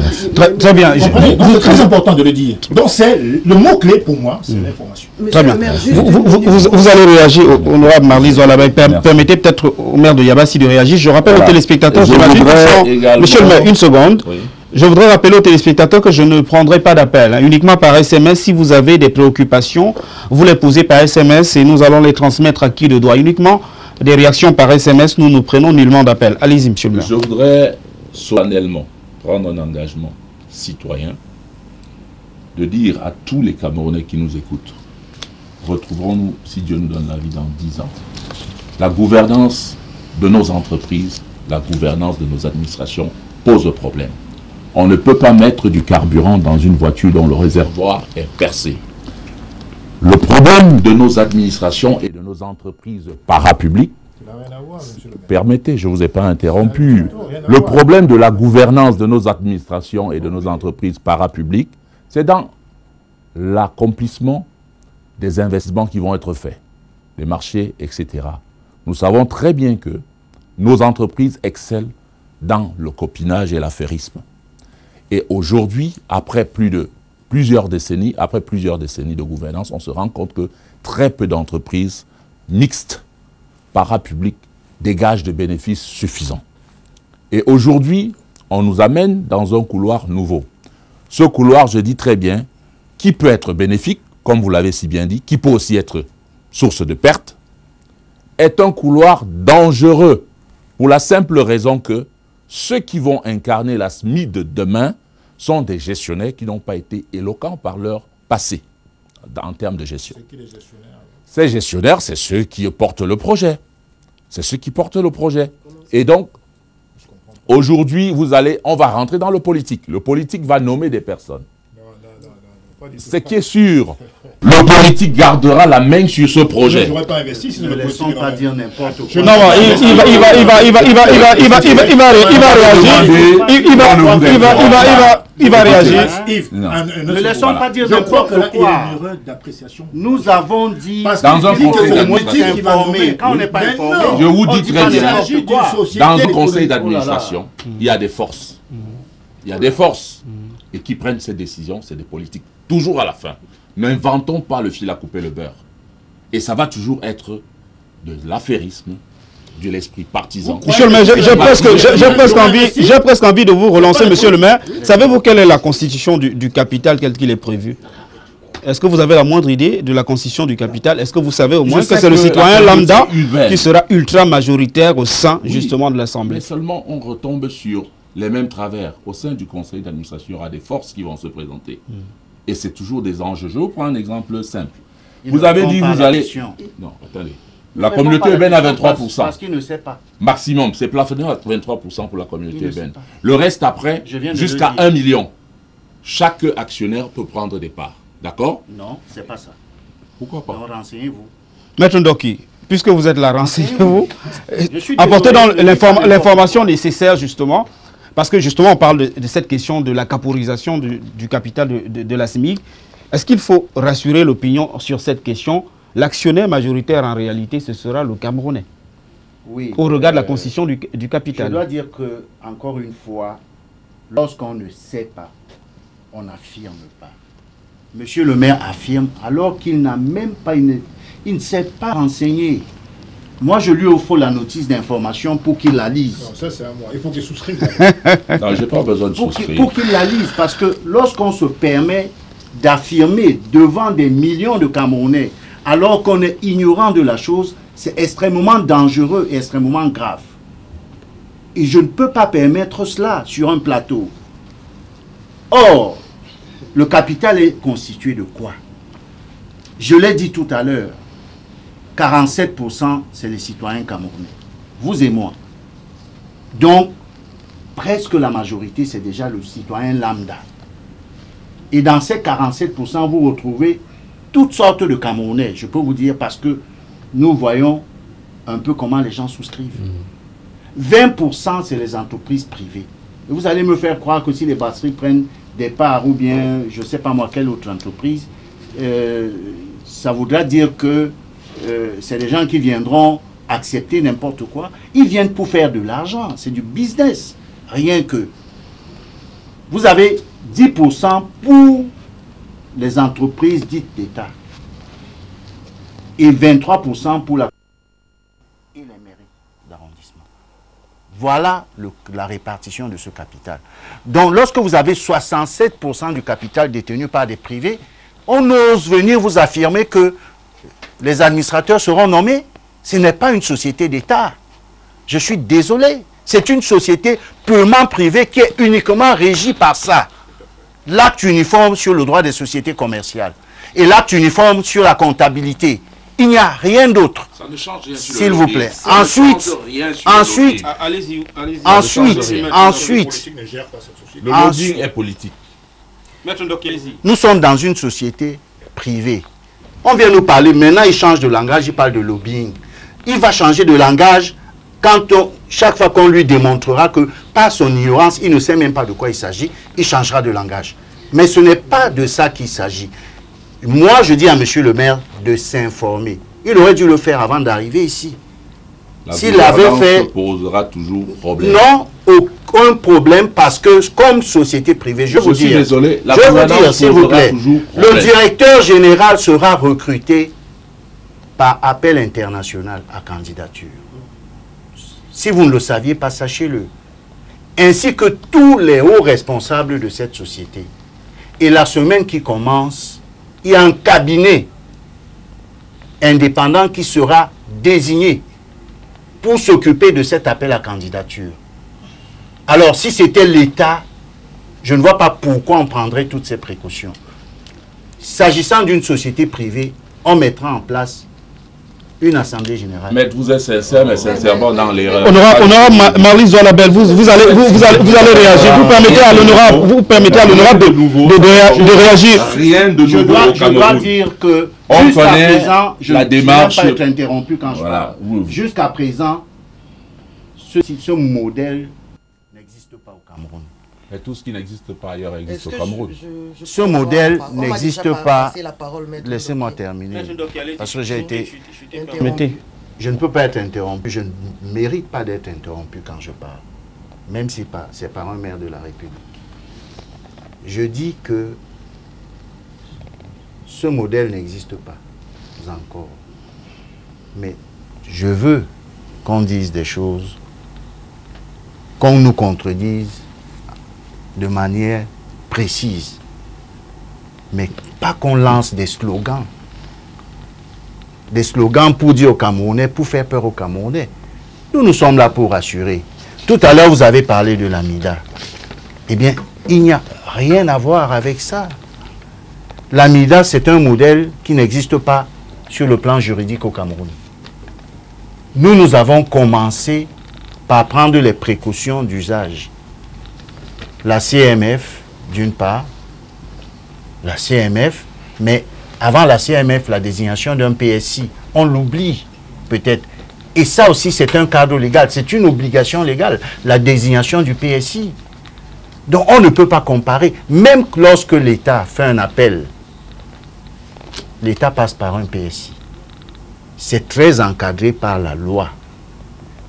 Très bien. C'est très important de le dire. Donc c'est le mot-clé pour moi, c'est l'information.
Très bien. Vous allez réagir, honorable Marly Zoualabay. Permettez peut-être au maire de Yabassi de réagir. Je rappelle aux téléspectateurs, monsieur le maire, une seconde. Oui. Je voudrais rappeler aux téléspectateurs que je ne prendrai pas d'appel, uniquement par SMS. Si vous avez des préoccupations, vous les posez par SMS et nous allons les transmettre à qui de droit. Uniquement des réactions par SMS, nous ne prenons nullement d'appel. Allez-y, monsieur le maire.
Je voudrais solennellement prendre un engagement citoyen de dire à tous les Camerounais qui nous écoutent, retrouverons-nous, si Dieu nous donne la vie, dans 10 ans. La gouvernance de nos entreprises, la gouvernance de nos administrations pose problème. On ne peut pas mettre du carburant dans une voiture dont le réservoir est percé. Le problème de nos administrations et de nos entreprises parapubliques, permettez, je ne vous ai pas interrompu, le problème de la gouvernance de nos administrations et de nos entreprises parapubliques, c'est dans l'accomplissement des investissements qui vont être faits. les marchés, etc. Nous savons très bien que nos entreprises excellent dans le copinage et l'affairisme. Et aujourd'hui, après plusieurs décennies de gouvernance, on se rend compte que très peu d'entreprises mixtes, parapubliques, dégagent de bénéfices suffisants. Et aujourd'hui, on nous amène dans un couloir nouveau. Ce couloir, je dis très bien, qui peut être bénéfique, comme vous l'avez si bien dit, qui peut aussi être source de perte, est un couloir dangereux pour la simple raison que ceux qui vont incarner la SMIC de demain sont des gestionnaires qui n'ont pas été éloquents par leur passé en termes de gestion.
C'est qui les gestionnaires?
Ces gestionnaires, c'est ceux qui portent le projet. C'est ceux qui portent le projet. Et donc, aujourd'hui, on va rentrer dans le politique. Le politique va nommer des personnes. Ce qui est sûr, le politique gardera la main sur ce projet.
Je n'aurais pas investi si
Ne laissons pas dire n'importe quoi.
Non, il va réagir.
Ne laissons pas dire n'importe quoi. Nous avons dit
dans un conseil d'administration,
quand on n'est pas informé,
je vous dis très bien, dans un conseil
économique.
d'administration, il y a des forces. Il y a des forces. Et qui prennent ces décisions, c'est des politiques. Toujours à la fin. N'inventons pas le fil à couper le beurre. Et ça va toujours être de l'affairisme, de l'esprit partisan.
Monsieur le maire, j'ai presque envie de vous relancer, monsieur le maire. Savez-vous quelle est la constitution du capital tel qu'il est prévu? Est-ce que vous avez la moindre idée de la constitution du capital? Est-ce que vous savez au moins que c'est le citoyen lambda qui sera ultra majoritaire au sein justement de l'Assemblée?
Mais seulement on retombe sur les mêmes travers. Au sein du conseil d'administration, il y aura des forces qui vont se présenter. Et c'est toujours des enjeux. Je vais vous prendre un exemple simple. Vous avez dit vous allez... Non, attendez. La communauté urbaine à 23%.
Parce qu'il ne sait pas.
Maximum. C'est plafonné à 23% pour la communauté urbaine. Le reste après, jusqu'à 1 million. Chaque actionnaire peut prendre des parts. D'accord?
Non, c'est pas ça.
Pourquoi pas?
Alors renseignez-vous.
Maître Ndoki, puisque vous êtes là, renseignez-vous. Apportez donc l'information nécessaire justement. Parce que justement, on parle de cette question de la caporisation du capital de la SMIC. Est-ce qu'il faut rassurer l'opinion sur cette question? L'actionnaire majoritaire, en réalité, ce sera le Camerounais.
Oui.
Au regard de la constitution du capital.
Je dois dire que, encore une fois, lorsqu'on ne sait pas, on n'affirme pas. Monsieur le maire affirme alors qu'il n'a même pas il ne sait pas renseigner. Moi, je lui offre la notice d'information pour qu'il la lise.
Non, ça c'est à moi. Il faut qu'il souscrive.
Non, je n'ai pas besoin de souscrire.
Pour qu'il la lise, parce que lorsqu'on se permet d'affirmer devant des millions de Camerounais, alors qu'on est ignorant de la chose, c'est extrêmement dangereux et extrêmement grave. Et je ne peux pas permettre cela sur un plateau. Or, le capital est constitué de quoi? Je l'ai dit tout à l'heure. 47%, c'est les citoyens camerounais. Vous et moi. Donc, presque la majorité, c'est déjà le citoyen lambda. Et dans ces 47%, vous retrouvez toutes sortes de Camerounais, je peux vous dire, parce que nous voyons un peu comment les gens souscrivent. 20%, c'est les entreprises privées. Et vous allez me faire croire que si les brasseries prennent des parts ou bien, je ne sais pas moi, quelle autre entreprise, ça voudra dire que c'est des gens qui viendront accepter n'importe quoi. Ils viennent pour faire de l'argent. C'est du business. Rien que. Vous avez 10% pour les entreprises dites d'État. Et 23% pour la... et les mairies d'arrondissement. Voilà la répartition de ce capital. Donc, lorsque vous avez 67% du capital détenu par des privés, on ose venir vous affirmer que les administrateurs seront nommés. Ce n'est pas une société d'État. Je suis désolé. C'est une société purement privée qui est uniquement régie par ça. L'acte uniforme sur le droit des sociétés commerciales et l'acte uniforme sur la comptabilité. Il n'y a rien d'autre.
Ça ne change rien sur
s'il
le
vous
lobby.
plaît.
Ça
Ensuite,
le lobbying est politique.
Nous sommes dans une société privée. On vient nous parler, maintenant il change de langage, il parle de lobbying. Il va changer de langage quand chaque fois qu'on lui démontrera que par son ignorance, il ne sait même pas de quoi il s'agit, il changera de langage. Mais ce n'est pas de ça qu'il s'agit. Moi, je dis à monsieur le maire de s'informer. Il aurait dû le faire avant d'arriver ici.
S'il avait fait... posera toujours problème.
Non, aucun problème parce que comme société privée, je vous dis,
désolé,
je veux dire, s'il vous plaît, le directeur général sera recruté par appel international à candidature. Si vous ne le saviez pas, sachez-le. Ainsi que tous les hauts responsables de cette société. Et la semaine qui commence, il y a un cabinet indépendant qui sera désigné pour s'occuper de cet appel à candidature. Alors, si c'était l'État, je ne vois pas pourquoi on prendrait toutes ces précautions. S'agissant d'une société privée, on mettra en place une assemblée générale.
Mais vous êtes sincère, mais sincèrement dans l'erreur.
Honorable Marlise Zoalabel, vous allez réagir. Vous permettez à l'honorable de réagir.
Rien de nouveau au Cameroun.
Je dois dire que jusqu'à présent, je ne vais pas être interrompu quand je parle. Jusqu'à présent, ce modèle n'existe pas au Cameroun.
Et tout ce qui n'existe pas ailleurs existe au Cameroun.
Ce modèle n'existe pas. Laissez-moi terminer. Parce que j'ai été... Je ne peux pas être interrompu. Je ne mérite pas d'être interrompu quand je parle. Même si c'est par un maire de la République. Je dis que ce modèle n'existe pas encore. Mais je veux qu'on dise des choses, qu'on nous contredise de manière précise, mais pas qu'on lance des slogans. Des slogans pour dire aux Camerounais, pour faire peur aux Camerounais. Nous sommes là pour rassurer. Tout à l'heure, vous avez parlé de l'AMIDA. Eh bien, il n'y a rien à voir avec ça. L'AMIDA, c'est un modèle qui n'existe pas sur le plan juridique au Cameroun. Nous avons commencé par prendre les précautions d'usage. La CMF, d'une part, la CMF, mais avant la CMF, la désignation d'un PSI, on l'oublie peut-être. Et ça aussi, c'est un cadre légal, c'est une obligation légale, la désignation du PSI. Donc on ne peut pas comparer, même lorsque l'État fait un appel, l'État passe par un PSI. C'est très encadré par la loi.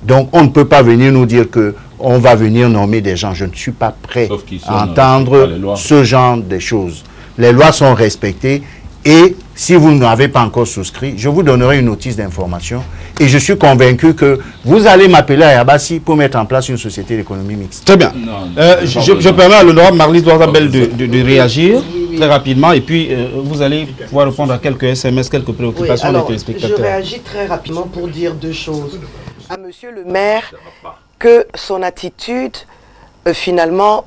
Donc on ne peut pas venir nous dire que on va venir nommer des gens. Je ne suis pas prêt à entendre ce genre de choses. Les lois sont respectées et si vous n'avez pas encore souscrit, je vous donnerai une notice d'information et je suis convaincu que vous allez m'appeler à Yabassi pour mettre en place une société d'économie mixte.
Très bien. Je permets à l'honorable Marlise Zoalabel de réagir très rapidement et puis vous allez pouvoir répondre à quelques SMS, quelques préoccupations des téléspectateurs.
Je réagis très rapidement pour dire deux choses. À monsieur le maire, que son attitude finalement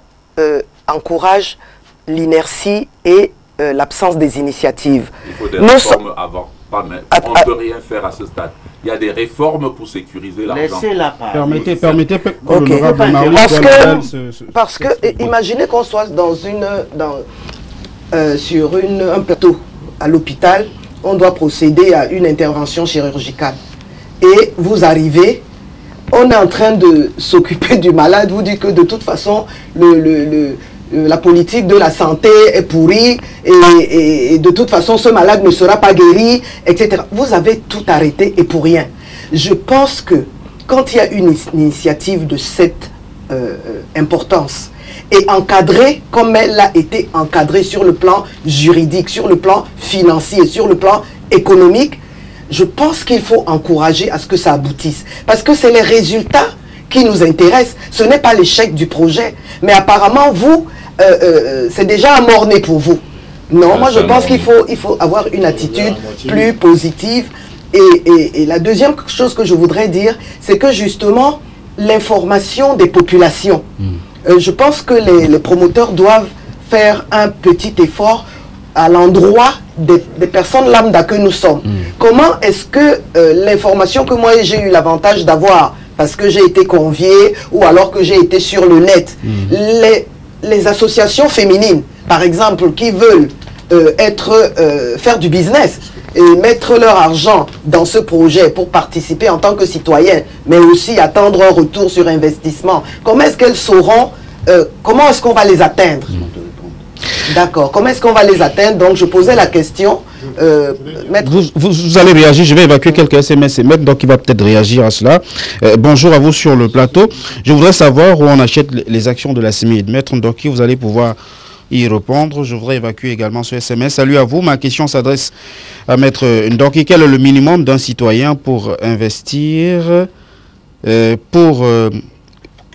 encourage l'inertie et l'absence des initiatives.
Il faut des réformes avant. On ne peut rien faire à ce stade. Il y a des réformes pour sécuriser l'argent.
Laissez-la parler.
Permettez
parce que imaginez qu'on soit sur un plateau à l'hôpital, on doit procéder à une intervention chirurgicale. Et vous arrivez, on est en train de s'occuper du malade, vous dites que de toute façon, la politique de la santé est pourrie et de toute façon, ce malade ne sera pas guéri, etc. Vous avez tout arrêté et pour rien. Je pense que quand il y a une initiative de cette importance et encadrée comme elle a été encadrée sur le plan juridique, sur le plan financier, sur le plan économique, je pense qu'il faut encourager à ce que ça aboutisse. Parce que c'est les résultats qui nous intéressent. Ce n'est pas l'échec du projet. Mais apparemment, vous, c'est déjà amorné pour vous. Non, moi je pense qu'il faut avoir une attitude plus positive. Et la deuxième chose que je voudrais dire, c'est que justement, l'information des populations. Je pense que les promoteurs doivent faire un petit effort à l'endroit des personnes lambda que nous sommes. Comment est-ce que l'information que moi j'ai eu l'avantage d'avoir, parce que j'ai été convié ou alors que j'ai été sur le net, les associations féminines, par exemple, qui veulent faire du business et mettre leur argent dans ce projet pour participer en tant que citoyen, mais aussi attendre un retour sur investissement, comment est-ce qu'elles sauront, comment est-ce qu'on va les atteindre? D'accord. Comment est-ce qu'on va les atteindre? Donc, je posais la question. Maître...
Vous allez réagir. Je vais évacuer quelques SMS et Maître, donc il va peut-être réagir à cela. Bonjour à vous sur le plateau. Je voudrais savoir où on achète les actions de la SMID. Maître Ndoki, vous allez pouvoir y répondre. Je voudrais évacuer également ce SMS. Salut à vous. Ma question s'adresse à Maître Ndoki. Quel est le minimum d'un citoyen pour investir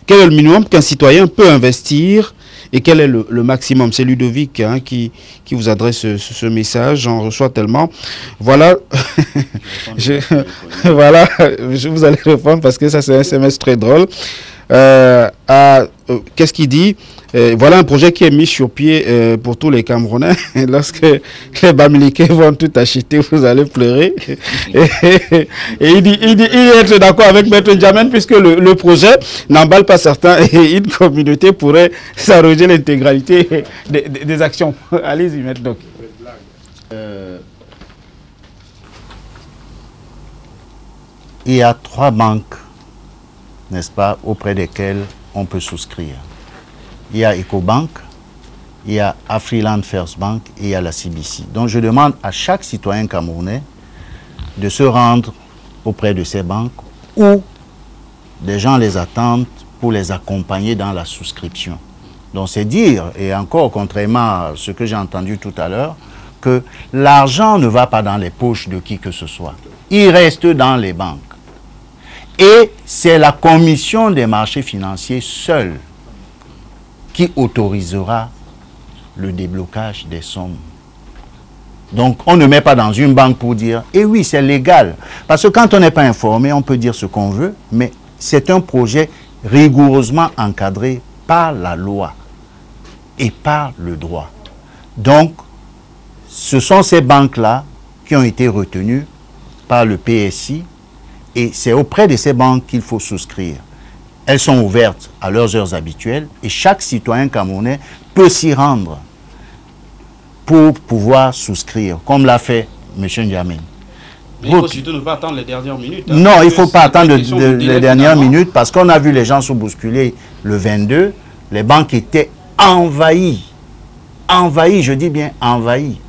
quel est le minimum qu'un citoyen peut investir et quel est le maximum? C'est Ludovic qui vous adresse ce message. J'en reçois tellement. Voilà. Voilà. Vous allez répondre parce que ça, c'est un SMS très drôle. Qu'est-ce qu'il dit? Voilà un projet qui est mis sur pied pour tous les Camerounais. Lorsque les Bamileke vont tout acheter, vous allez pleurer. Et il est d'accord avec Maître N'Djamène puisque le projet n'emballe pas certains et une communauté pourrait s'arroger l'intégralité des actions. Allez-y, Maître Doc.
Il y a 3 banques, n'est-ce pas, auprès desquelles on peut souscrire. Il y a EcoBank, il y a Afriland First Bank et il y a la CBC. Donc je demande à chaque citoyen camerounais de se rendre auprès de ces banques où des gens les attendent pour les accompagner dans la souscription. Donc c'est dire, et encore contrairement à ce que j'ai entendu tout à l'heure, que l'argent ne va pas dans les poches de qui que ce soit. Il reste dans les banques. Et c'est la commission des marchés financiers seule qui autorisera le déblocage des sommes. Donc, on ne met pas dans une banque pour dire, eh oui, c'est légal. Parce que quand on n'est pas informé, on peut dire ce qu'on veut, mais c'est un projet rigoureusement encadré par la loi et par le droit. Donc, ce sont ces banques-là qui ont été retenues par le PSI et c'est auprès de ces banques qu'il faut souscrire. Elles sont ouvertes à leurs heures habituelles et chaque citoyen camerounais peut s'y rendre pour pouvoir souscrire, comme l'a fait M. N'Djamène.
Mais il faut surtout ne pas attendre les dernières minutes.
Non, il ne faut pas attendre les dernières minutes parce qu'on a vu les gens se bousculer le 22. Les banques étaient envahies. Envahies, je dis bien envahies.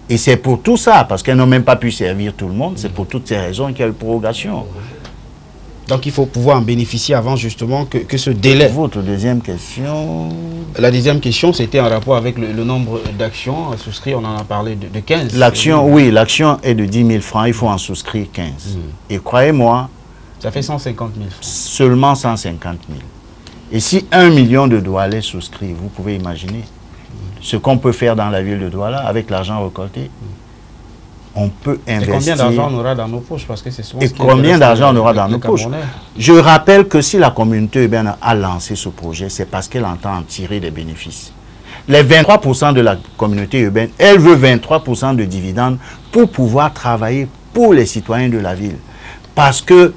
Et c'est pour tout ça, parce qu'elles n'ont même pas pu servir tout le monde, c'est pour toutes ces raisons qu'il y a eu prorogation.
Donc il faut pouvoir en bénéficier avant justement que ce délai.
Votre deuxième question?
La deuxième question, c'était en rapport avec le nombre d'actions à souscrire. On en a parlé de 15.
L'action, oui, l'action est de 10 000 francs. Il faut en souscrire 15. Et croyez-moi...
Ça fait 150 000 francs.
Seulement 150 000. Et si 1 million de Doualais souscrit, vous pouvez imaginer ce qu'on peut faire dans la ville de Douala avec l'argent récolté. On peut investir.
Et combien d'argent on aura dans nos poches? Parce que c'est souvent.
Et combien d'argent on aura dans nos poches? Je rappelle que si la communauté urbaine a lancé ce projet, c'est parce qu'elle entend en tirer des bénéfices. Les 23% de la communauté urbaine, elle veut 23% de dividendes pour pouvoir travailler pour les citoyens de la ville. Parce que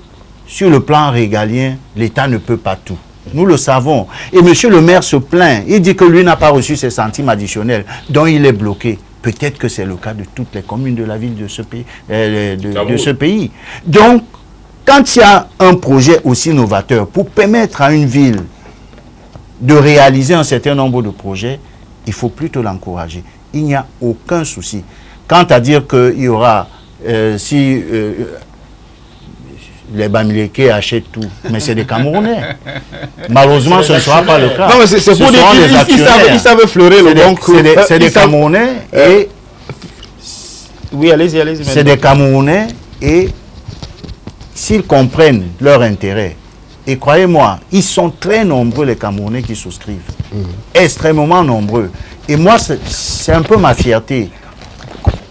sur le plan régalien, l'État ne peut pas tout. Nous le savons. Et monsieur le maire se plaint. Il dit que lui n'a pas reçu ses centimes additionnels, dont il est bloqué. Peut-être que c'est le cas de toutes les communes de la ville de ce pays. De ce pays. Donc, quand il y a un projet aussi novateur pour permettre à une ville de réaliser un certain nombre de projets, il faut plutôt l'encourager. Il n'y a aucun souci. Quant à dire qu'il y aura, les Bamileke achètent tout, mais c'est des Camerounais. Malheureusement, ce ne sera pas le cas.
Non, mais c'est pour dire qu'ils savent fleurer le bon coup.
C'est des Camerounais et...
Oui, allez-y, allez-y.
C'est des Camerounais et s'ils comprennent leur intérêt, et croyez-moi, ils sont très nombreux les Camerounais qui souscrivent. Extrêmement nombreux. Et moi, c'est un peu ma fierté.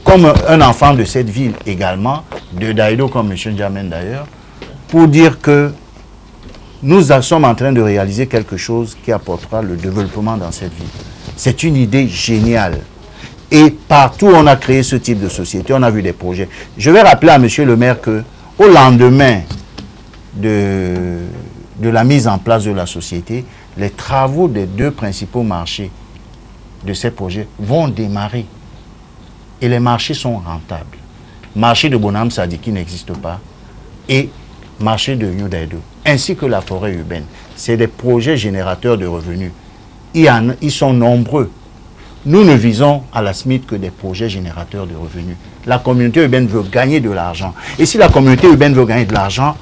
Comme un enfant de cette ville également, de Daïdo comme M. N'Djamène d'ailleurs, pour dire que nous sommes en train de réaliser quelque chose qui apportera le développement dans cette ville. C'est une idée géniale. Et partout où on a créé ce type de société, on a vu des projets. Je vais rappeler à M. le maire que au lendemain de la mise en place de la société, les travaux des 2 principaux marchés de ces projets vont démarrer. Et les marchés sont rentables. Marché de Bonham Sadi qui n'existe pas et marché de Nyodaido, ainsi que la forêt urbaine. C'est des projets générateurs de revenus. Ils sont nombreux.
nous ne visons à la SMIC que des projets générateurs de revenus. La communauté urbaine veut gagner de l'argent. Et si la communauté urbaine veut gagner de l'argent,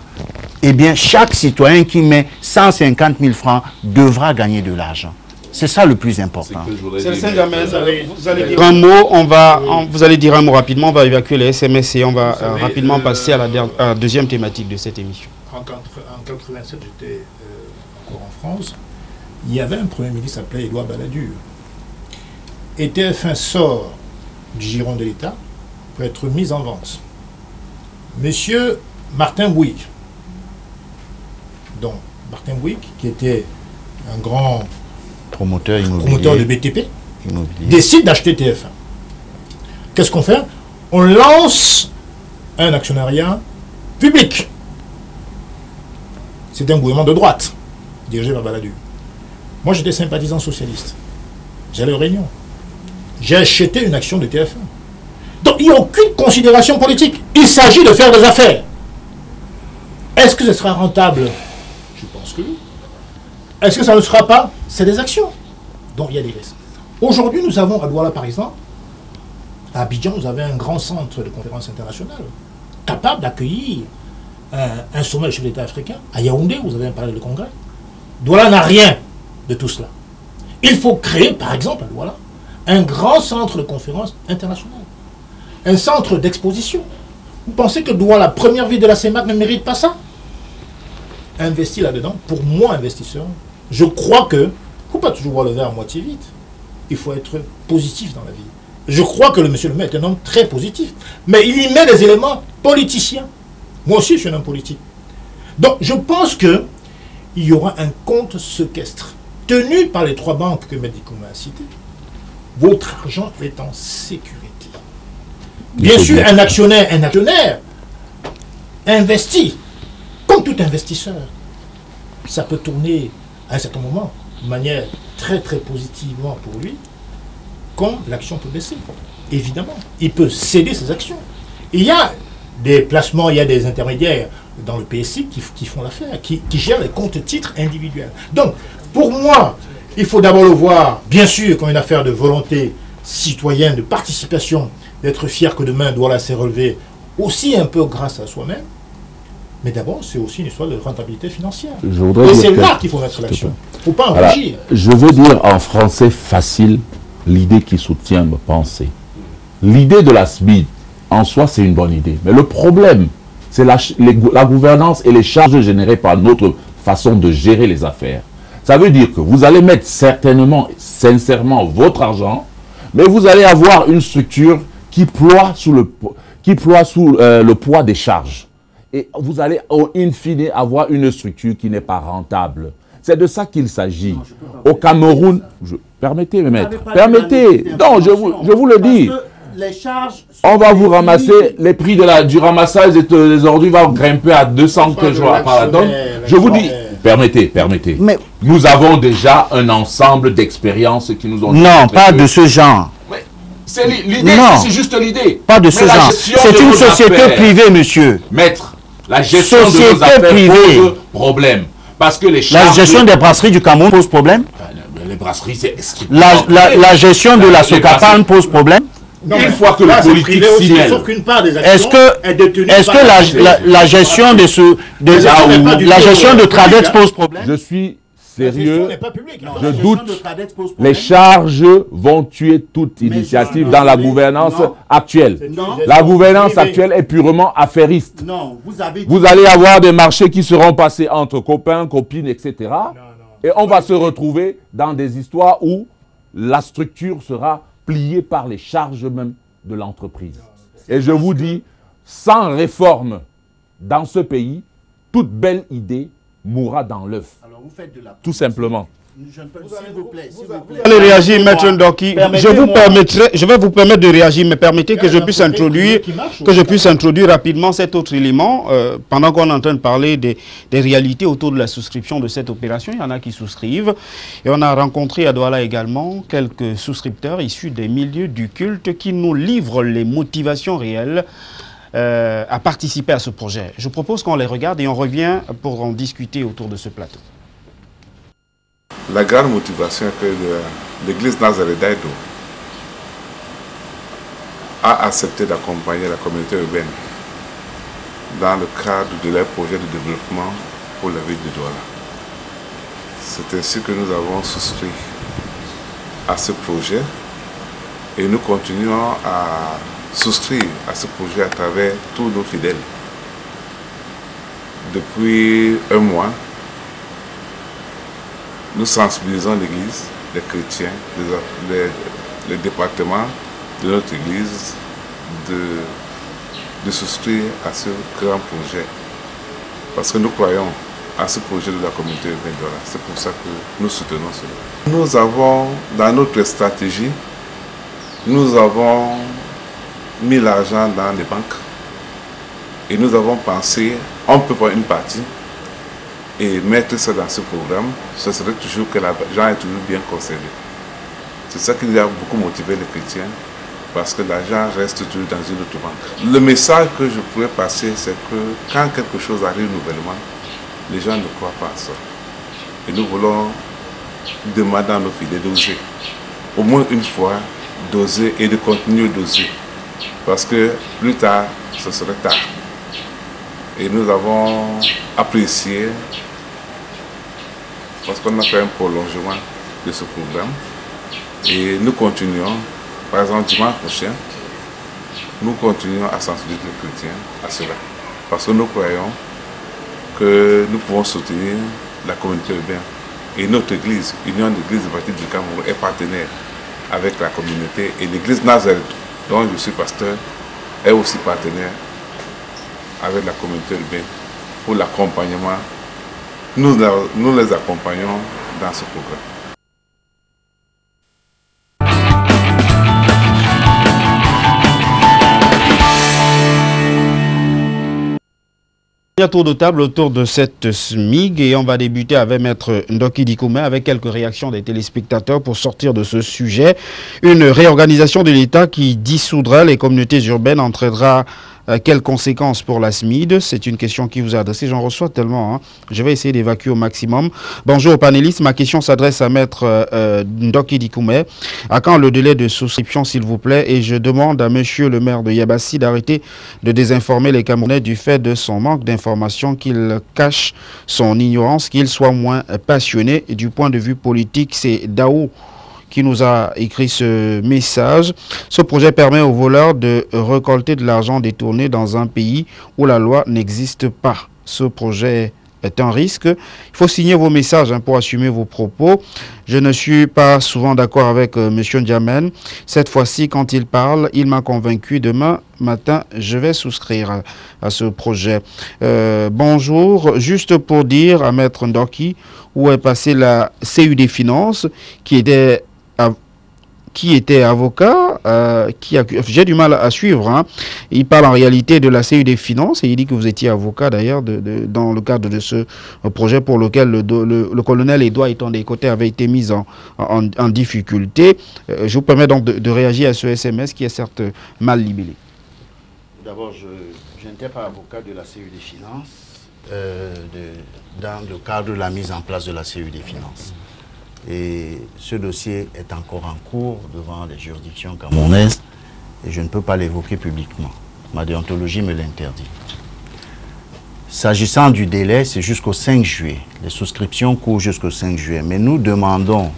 eh bien, chaque citoyen qui met 150 000 francs devra gagner de l'argent. C'est ça le plus important.
Vous allez dire un mot, vous allez dire un mot rapidement, on va évacuer les SMS et on va rapidement passer à la deuxième thématique de cette émission.
En 1987, j'étais encore en France. Il y avait un Premier ministre qui s'appelait Édouard Balladur. Et TF1 sort du giron de l'État pour être mis en vente. Monsieur Martin Bouygues, donc Martin Bouygues, qui était un grand
Promoteur
de BTP, décide d'acheter TF1. Qu'est-ce qu'on fait? On lance un actionnariat public. C'est un gouvernement de droite, dirigé par Balladur. Moi, j'étais sympathisant socialiste. J'allais aux réunions. J'ai acheté une action de TF1. Donc, il n'y a aucune considération politique. Il s'agit de faire des affaires. Est-ce que ce sera rentable? Je pense que oui. Est-ce que ça ne sera pas? C'est des actions. Donc, il y a des risques. Aujourd'hui, nous avons à Douala, par exemple, à Abidjan, vous avez un grand centre de conférence internationale capable d'accueillir un sommet de chef d'État africain. À Yaoundé, vous avez un palais de congrès. Douala n'a rien de tout cela. Il faut créer, par exemple, à Douala, un grand centre de conférence internationale. Un centre d'exposition. Vous pensez que Douala, la première ville de la CEMAC, ne mérite pas ça? Investir là-dedans, pour moi, investisseur, je crois que il ne faut pas toujours voir le verre à moitié vide. Il faut être positif dans la vie. Je crois que le monsieur le maire est un homme très positif. Mais il y met des éléments politiciens. Moi aussi, je suis un homme politique. Donc, je pense qu'il y aura un compte séquestre tenu par les 3 banques que Medikouma a citées. Votre argent est en sécurité. Bien sûr, un actionnaire investit, comme tout investisseur. Ça peut tourner à un certain moment de manière très très positivement pour lui, comme l'action peut baisser. Évidemment, il peut céder ses actions. Il y a des placements, il y a des intermédiaires dans le PSI qui font l'affaire, qui gèrent les comptes titres individuels. Donc, pour moi, il faut d'abord le voir, bien sûr, comme une affaire de volonté citoyenne, de participation, d'être fier que demain Douala s'est relevé aussi un peu grâce à soi-même. Mais d'abord, c'est aussi une histoire de rentabilité financière. Et c'est là qu'il faut mettre l'action. Il ne faut pas en rougir.
Je veux dire en français facile l'idée qui soutient ma pensée. L'idée de la SMIC, en soi, c'est une bonne idée. Mais le problème, c'est la gouvernance et les charges générées par notre façon de gérer les affaires. Ça veut dire que vous allez mettre certainement, sincèrement, votre argent, mais vous allez avoir une structure qui ploie sous le poids des charges. Et vous allez, in fine, avoir une structure qui n'est pas rentable. C'est de ça qu'il s'agit. Au Cameroun, permettez, maître, permettez. Non, je vous le dis. On va vous ramasser les prix du ramassage des ordures va grimper à 200 jours par la tonne. Je vous dis, permettez. Mais nous avons déjà un ensemble d'expériences qui nous ont...
Non, pas de ce genre.
C'est l'idée, c'est juste l'idée.
Pas de ce genre. C'est une société privée, monsieur.
Maître, la gestion de nos affaires pose problème. Parce que les charges...
La gestion des brasseries du Cameroun pose problème.
Les brasseries, c'est strictement...
La gestion de la Socapan pose problème.
Non,
une fois que le politique s'y mêle.
Est-ce
que la gestion la gestion de Tradex pose problème?
Je suis sérieux, je doute. Les charges vont tuer toute initiative dans la gouvernance actuelle. La gouvernance actuelle est purement affairiste. Vous allez avoir des marchés qui seront passés entre copains, copines, etc. Et on va se retrouver dans des histoires où la structure sera pliée par les charges même de l'entreprise. Et je vous dis, sans réforme dans ce pays, toute belle idée mourra dans l'œuf. Tout simplement.
Vous allez réagir, Maître Ndoki. Je vais vous permettre de réagir, mais permettez que je puisse introduire rapidement cet autre élément. Pendant qu'on est en train de parler des réalités autour de la souscription de cette opération, il y en a qui souscrivent. Et on a rencontré à Douala également quelques souscripteurs issus des milieux du culte qui nous livrent les motivations réelles à participer à ce projet. Je propose qu'on les regarde et on revient pour en discuter autour de ce plateau.
La grande motivation que l'Église Nazareth d'Aïdo a accepté d'accompagner la communauté urbaine dans le cadre de leur projet de développement pour la ville de Douala. C'est ainsi que nous avons souscrit à ce projet et nous continuons à souscrire à ce projet à travers tous nos fidèles. Depuis un mois, nous sensibilisons l'Église, les chrétiens, les départements de notre Église de souscrire à ce grand projet. Parce que nous croyons à ce projet de la communauté urbaine Douala. C'est pour ça que nous soutenons cela. Nous avons, dans notre stratégie, nous avons mis l'argent dans les banques et nous avons pensé, on peut prendre une partie et mettre ça dans ce programme. Ce serait toujours que l'argent est toujours bien conservé. C'est ça qui nous a beaucoup motivé les chrétiens, parce que l'argent reste toujours dans une autre banque. Le message que je pourrais passer, c'est que quand quelque chose arrive nouvellement, les gens ne croient pas à ça. Et nous voulons demander à nos fidèles d'oser. Au moins une fois, d'oser et de continuer d'oser. Parce que plus tard, ce serait tard. Et nous avons apprécié, parce qu'on a fait un prolongement de ce programme. Et nous continuons, par exemple dimanche prochain, nous continuons à sensibiliser les chrétiens à cela. Parce que nous croyons que nous pouvons soutenir la communauté urbaine. Et notre église, Union d'église baptiste du Cameroun, est partenaire avec la communauté. Et l'église Nazareth, dont je suis pasteur, est aussi partenaire avec la communauté urbaine pour l'accompagnement. Nous les accompagnons dans ce programme.
Il y a tour de table autour de cette SMIG et on va débuter avec Maître Ndoki Dikoumé avec quelques réactions des téléspectateurs pour sortir de ce sujet. Une réorganisation de l'État qui dissoudra les communautés urbaines entraînera quelles conséquences pour la SMID? C'est une question qui vous est adressée. J'en reçois tellement. Hein. Je vais essayer d'évacuer au maximum. Bonjour aux panélistes. Ma question s'adresse à Maître Ndoki Dikoumé. À quand le délai de souscription, s'il vous plaît? Et je demande à Monsieur le maire de Yabassi d'arrêter de désinformer les Camerounais du fait de son manque d'information, qu'il cache son ignorance, qu'il soit moins passionné. Et du point de vue politique, c'est Dao qui nous a écrit ce message. Ce projet permet aux voleurs de récolter de l'argent détourné dans un pays où la loi n'existe pas. Ce projet est un risque. Il faut signer vos messages pour assumer vos propos. Je ne suis pas souvent d'accord avec M. Ndiamen. Cette fois-ci, quand il parle, il m'a convaincu. Demain matin, je vais souscrire à ce projet. Bonjour. Juste pour dire à Maître Ndoki, où est passée la CU des finances, qui était avocat, j'ai du mal à suivre. Hein. Il parle en réalité de la CU des finances et il dit que vous étiez avocat d'ailleurs dans le cadre de ce projet pour lequel le colonel Edouard Itondé-Côté avait été mis en difficulté. Je vous permets donc de réagir à ce SMS qui est certes mal libellé.
D'abord, je n'étais pas avocat de la CU des finances dans le cadre de la mise en place de la CU des finances. Et ce dossier est encore en cours devant les juridictions camerounaises et je ne peux pas l'évoquer publiquement. Ma déontologie me l'interdit. S'agissant du délai, c'est jusqu'au 5 juillet. Les souscriptions courent jusqu'au 5 juillet. Mais nous demandons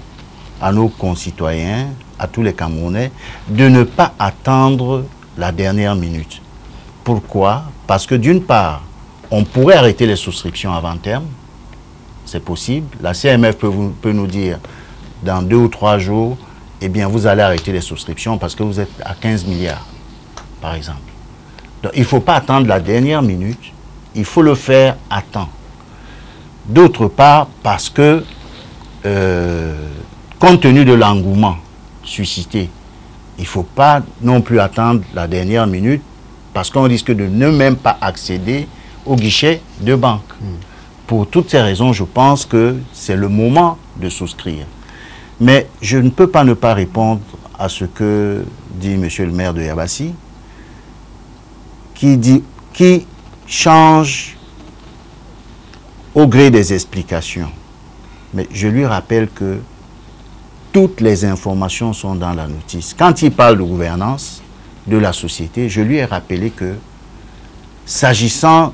à nos concitoyens, à tous les Camerounais, de ne pas attendre la dernière minute. Pourquoi? Parce que d'une part, on pourrait arrêter les souscriptions avant terme. C'est possible. La CMF peut nous dire dans 2 ou 3 jours, eh bien, vous allez arrêter les souscriptions parce que vous êtes à 15 milliards, par exemple. Donc, il ne faut pas attendre la dernière minute. Il faut le faire à temps. D'autre part, parce que, compte tenu de l'engouement suscité, il ne faut pas non plus attendre la dernière minute parce qu'on risque de ne même pas accéder au guichet de banque. Pour toutes ces raisons, je pense que c'est le moment de souscrire. Mais je ne peux pas ne pas répondre à ce que dit Monsieur le maire de Yabassi, qui change au gré des explications. Mais je lui rappelle que toutes les informations sont dans la notice. Quand il parle de gouvernance, de la société, je lui ai rappelé que, s'agissant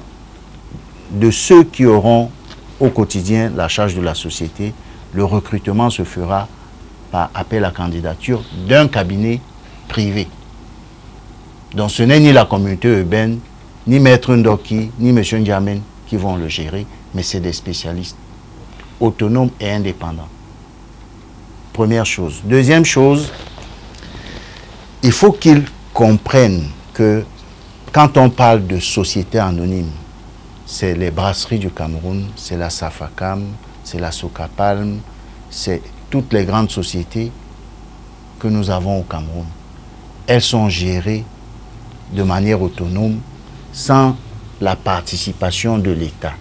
de ceux qui auront au quotidien la charge de la société, le recrutement se fera par appel à candidature d'un cabinet privé. Donc ce n'est ni la communauté urbaine, ni Maître Ndoki, ni M. Ndiamen qui vont le gérer, mais c'est des spécialistes autonomes et indépendants. Première chose. Deuxième chose, il faut qu'ils comprennent que quand on parle de société anonyme, c'est les brasseries du Cameroun, c'est la Safacam, c'est la Socapalm, c'est toutes les grandes sociétés que nous avons au Cameroun. Elles sont gérées de manière autonome, sans la participation de l'État.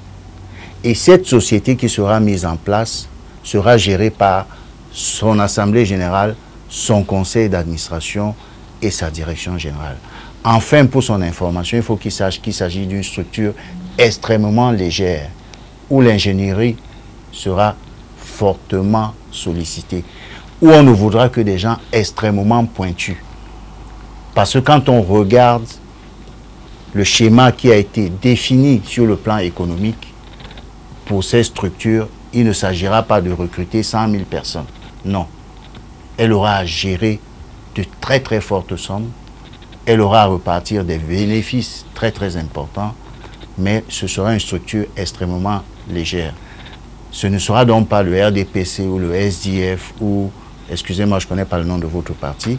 Et cette société qui sera mise en place sera gérée par son assemblée générale, son conseil d'administration et sa direction générale. Enfin, pour son information, il faut qu'il sache qu'il s'agit d'une structure extrêmement légère, où l'ingénierie sera fortement sollicitée, où on ne voudra que des gens extrêmement pointus. Parce que quand on regarde le schéma qui a été défini sur le plan économique, pour ces structures, il ne s'agira pas de recruter 100 000 personnes. Non. Elle aura à gérer de très très fortes sommes. Elle aura à repartir des bénéfices très très importants. Mais ce sera une structure extrêmement légère. Ce ne sera donc pas le RDPC ou le SDF ou, excusez-moi, je ne connais pas le nom de votre parti,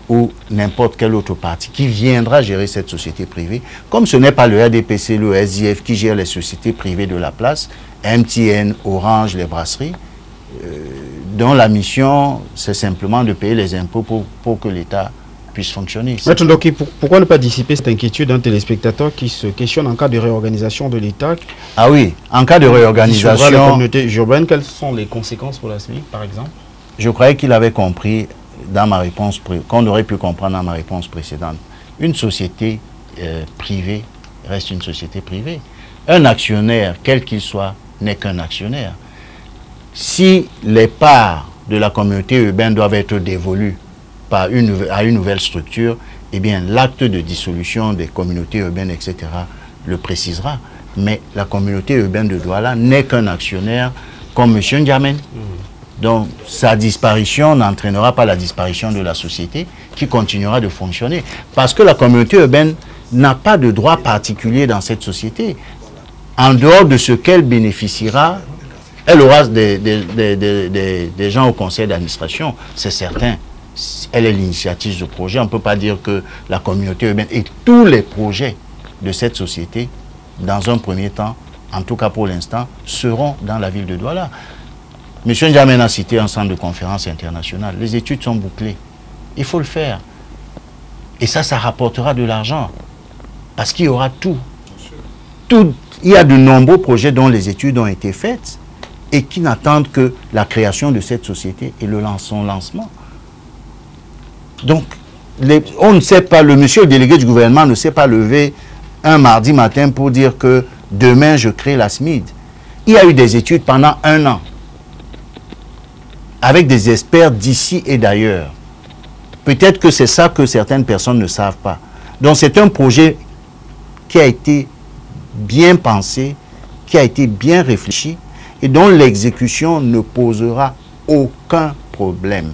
ou n'importe quel autre parti qui viendra gérer cette société privée, comme ce n'est pas le RDPC, le SDF qui gère les sociétés privées de la place, MTN, Orange, les brasseries, dont la mission, c'est simplement de payer les impôts pour que l'État puisse fonctionner.
Maître Ndoki, pourquoi ne pas dissiper cette inquiétude d'un téléspectateur qui se questionne en cas de réorganisation de l'État?
Ah oui, en cas de réorganisation...
la communauté urbaine, quelles sont les conséquences pour la SMIC, par exemple?
Je croyais qu'il avait compris dans ma réponse, qu'on aurait pu comprendre dans ma réponse précédente. Une société privée reste une société privée. Un actionnaire, quel qu'il soit, n'est qu'un actionnaire. Si les parts de la communauté urbaine doivent être dévolues à une nouvelle structure, eh bien l'acte de dissolution des communautés urbaines, etc., le précisera. Mais la communauté urbaine de Douala n'est qu'un actionnaire comme M. Ndiamen. Donc sa disparition n'entraînera pas la disparition de la société qui continuera de fonctionner. Parce que la communauté urbaine n'a pas de droit particulier dans cette société. En dehors de ce qu'elle bénéficiera, elle aura des gens au conseil d'administration, c'est certain. Elle est l'initiative du projet. On ne peut pas dire que la communauté urbaine et tous les projets de cette société, dans un premier temps, en tout cas pour l'instant, seront dans la ville de Douala. M. Ndiamen a cité un centre de conférence international. Les études sont bouclées. Il faut le faire. Et ça rapportera de l'argent. Parce qu'il y aura tout. Il y a de nombreux projets dont les études ont été faites et qui n'attendent que la création de cette société et son lancement. Donc, on ne sait pas, le monsieur délégué du gouvernement ne s'est pas levé un mardi matin pour dire que demain je crée la SMID. Il y a eu des études pendant 1 an avec des experts d'ici et d'ailleurs. Peut-être que c'est ça que certaines personnes ne savent pas. Donc c'est un projet qui a été bien pensé, qui a été bien réfléchi et dont l'exécution ne posera aucun problème.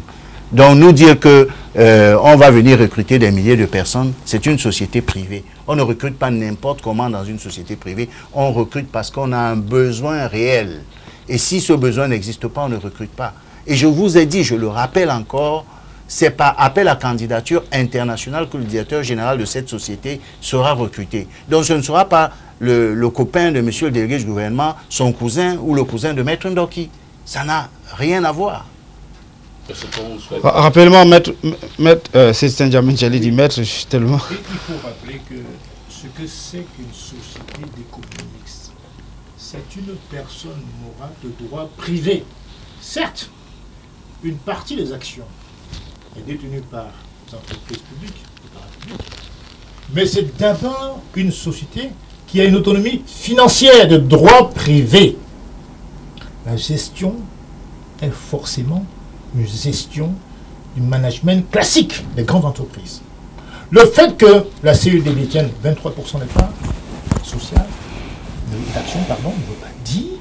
Donc nous dire que on va venir recruter des milliers de personnes, c'est une société privée. On ne recrute pas n'importe comment dans une société privée, on recrute parce qu'on a un besoin réel. Et si ce besoin n'existe pas, on ne recrute pas. Et je vous ai dit, je le rappelle encore, c'est par appel à candidature internationale que le directeur général de cette société sera recruté. Donc ce ne sera pas le copain de monsieur le délégué du gouvernement, son cousin ou le cousin de Maître Ndoki. Ça n'a rien à voir.
Rappelez-moi, c'est Ndiamen, j'allais dire maître, tellement...
Il faut rappeler que ce que c'est qu'une société d'économie mixte, c'est une personne morale de droit privé. Certes, une partie des actions est détenue par les entreprises publiques, mais c'est d'abord une société qui a une autonomie financière de droit privé. La gestion est forcément une gestion du management classique des grandes entreprises. Le fait que la CUD détienne 23% des parts sociales, d'action, pardon, ne veut pas dire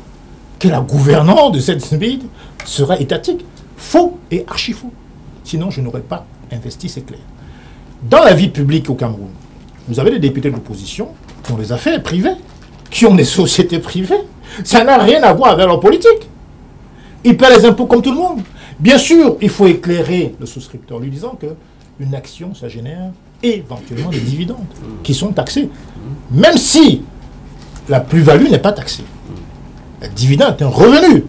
que la gouvernance de cette SMID sera étatique. Faux et archi faux. Sinon, je n'aurais pas investi, c'est clair. Dans la vie publique au Cameroun, vous avez des députés de l'opposition qui ont des affaires privées, qui ont des sociétés privées. Ça n'a rien à voir avec leur politique. Ils paient les impôts comme tout le monde. Bien sûr, il faut éclairer le souscripteur, lui disant qu'une action, ça génère éventuellement des dividendes qui sont taxés. Même si la plus-value n'est pas taxée. Le dividende est un revenu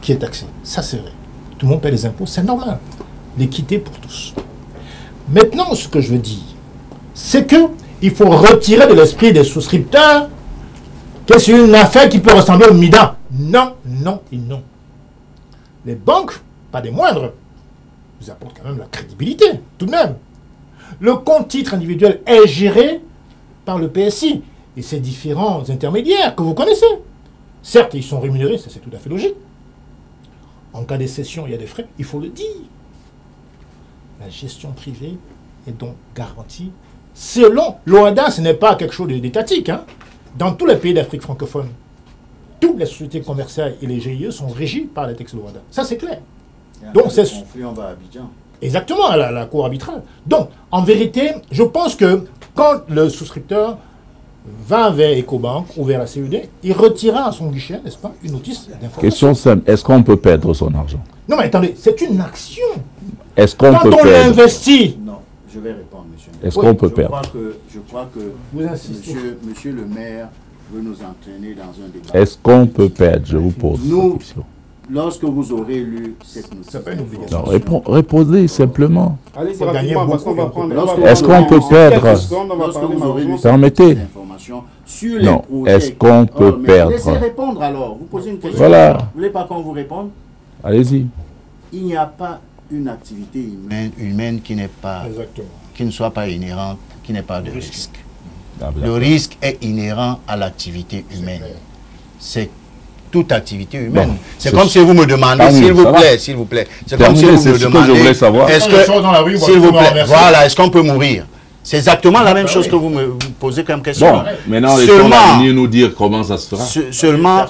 qui est taxé. Ça, c'est vrai. Tout le monde paie les impôts, c'est normal. L'équité pour tous. Maintenant, ce que je veux dire, c'est qu'il faut retirer de l'esprit des souscripteurs que c'est une affaire qui peut ressembler au MIDA. Non, non et non. Les banques, pas des moindres, vous apportent quand même la crédibilité, tout de même. Le compte titre individuel est géré par le PSI et ses différents intermédiaires que vous connaissez. Certes, ils sont rémunérés, ça c'est tout à fait logique. En cas de cession, il y a des frais, il faut le dire. La gestion privée est donc garantie selon l'OHADA. Ce n'est pas quelque chose d'étatique. Hein. Dans tous les pays d'Afrique francophone, toutes les sociétés commerciales et les GIE sont régies par les textes de l'OHADA. Ça, c'est clair.
Donc, c'est conflit en bas à Abidjan.
Exactement, à la cour arbitrale. Donc, en vérité, je pense que quand le souscripteur va vers Ecobank ou vers la CUD, il retirera à son guichet, n'est-ce pas, une notice d'information.
Question simple, est-ce qu'on peut perdre son argent?
Non, mais attendez, c'est une action.
Est-ce qu'on peut
Quand on
perdre?
l'investit.
Non, je vais répondre, monsieur.
Est-ce qu'on peut perdre?
Je crois que
vous insistez.
Monsieur le maire veut nous entraîner dans un débat.
Est-ce qu'on peut perdre? Je vous pose cette question.
Lorsque vous aurez lu cette notice,
c'est pas une obligation.
Non, répondez simplement.
Allez-y rapidement, parce qu'on va prendre...
Est-ce qu'on peut perdre?
lorsque vous aurez lu
Permettez.
cette information sur les
Non,
projets...
est-ce qu'on peut
mais
perdre?
laissez répondre alors. Vous posez une question.
Voilà.
Vous voulez pas qu'on vous réponde?
Allez-y.
Il n'y a pas une activité humaine qui n'est pas...
Exactement.
Qui ne soit pas inhérente, qui n'ait pas de risque.
Ah,
Le risque est inhérent à l'activité humaine. C'est toute activité humaine.
Bon,
c'est comme si vous me demandez, s'il vous plaît. C'est comme si vous me demandez,
je voulais savoir.
est-ce que, s'il vous plaît, voilà, est-ce qu'on peut mourir? C'est exactement la même chose que vous me posez comme question.
Bon, maintenant, laissons l'avenir nous dire comment ça se fera.
Seulement,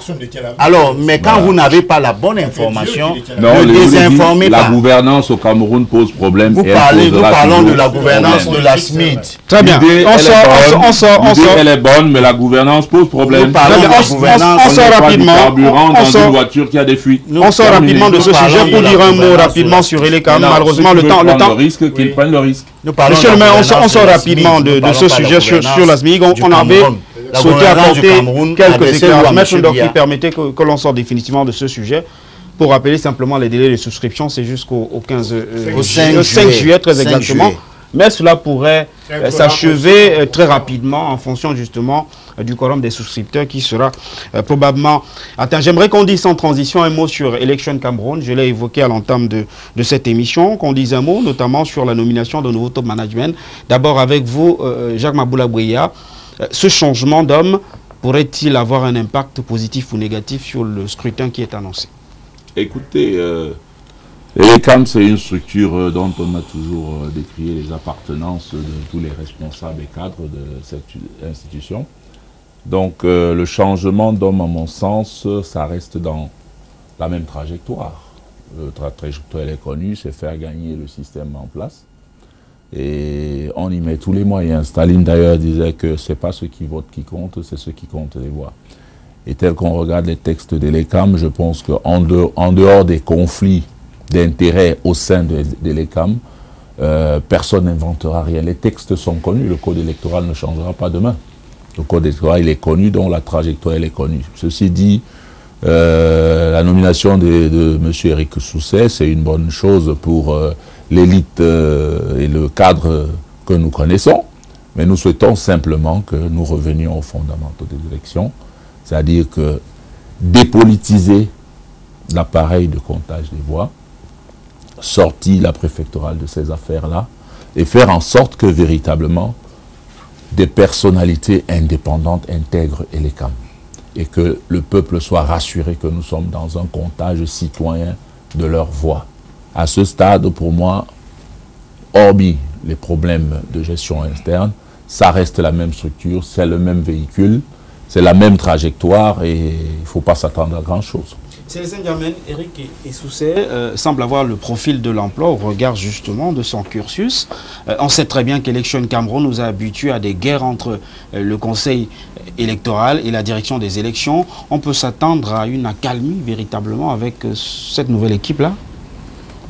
alors, mais quand vous n'avez pas la bonne information,
non,
ne désinformez pas.
La gouvernance au Cameroun pose problème.
Nous parlons de la gouvernance de la SMID.
Très bien, on sort.
Elle est bonne, mais la gouvernance pose problème.
Nous parlons de la gouvernance.
On sort rapidement.
Dans une voiture qui a des fuites.
On sort rapidement de ce sujet pour dire un mot rapidement sur Elecam. Malheureusement, le temps...
Qu'ils prennent le risque.
Monsieur le maire, on sort rapidement de ce sujet sur la SMIG. On avait souhaité apporter quelques éclairages. Maître Ndoki, permettez que l'on sorte définitivement de ce sujet. Pour rappeler simplement les délais de souscription, c'est jusqu'au 5 juillet, très exactement. Mais cela pourrait s'achever très rapidement en fonction justement du quorum des souscripteurs qui sera probablement atteint. J'aimerais qu'on dise sans transition un mot sur Election Cameroun. Je l'ai évoqué à l'entame de cette émission, qu'on dise un mot notamment sur la nomination de nouveau top management. D'abord avec vous, Jacques Maboula Bouya. Ce changement d'homme pourrait-il avoir un impact positif ou négatif sur le scrutin qui est annoncé?
Écoutez, Elecam, c'est une structure dont on a toujours décrié les appartenances de tous les responsables et cadres de cette institution. Donc le changement d'homme, à mon sens, ça reste dans la même trajectoire. La trajectoire, elle est connue, c'est faire gagner le système en place. Et on y met tous les moyens. Staline d'ailleurs disait que ce n'est pas ceux qui votent qui comptent, c'est ceux qui comptent les voix. Et tel qu'on regarde les textes d'Elecam, je pense qu'en dehors des conflits d'intérêts au sein de l'ECAM, personne n'inventera rien. Les textes sont connus, le code électoral ne changera pas demain. Le code électoral, il est connu, donc la trajectoire, elle est connue. Ceci dit, la nomination de M. Éric Sousset, c'est une bonne chose pour l'élite et le cadre que nous connaissons, mais nous souhaitons simplement que nous revenions aux fondamentaux des élections, c'est-à-dire que dépolitiser l'appareil de comptage des voix, sortir la préfectorale de ces affaires-là et faire en sorte que véritablement des personnalités indépendantes intègrent Elecam et que le peuple soit rassuré que nous sommes dans un comptage citoyen de leur voix. À ce stade, pour moi, hormis les problèmes de gestion interne, ça reste la même structure, c'est le même véhicule, c'est la même trajectoire et il ne faut pas s'attendre à grand-chose.
Célestin Diamène, Eric Essousset semble avoir le profil de l'emploi au regard justement de son cursus. On sait très bien qu'Election Cameroun nous a habitués à des guerres entre le conseil électoral et la direction des élections. On peut s'attendre à une accalmie véritablement avec cette nouvelle équipe-là?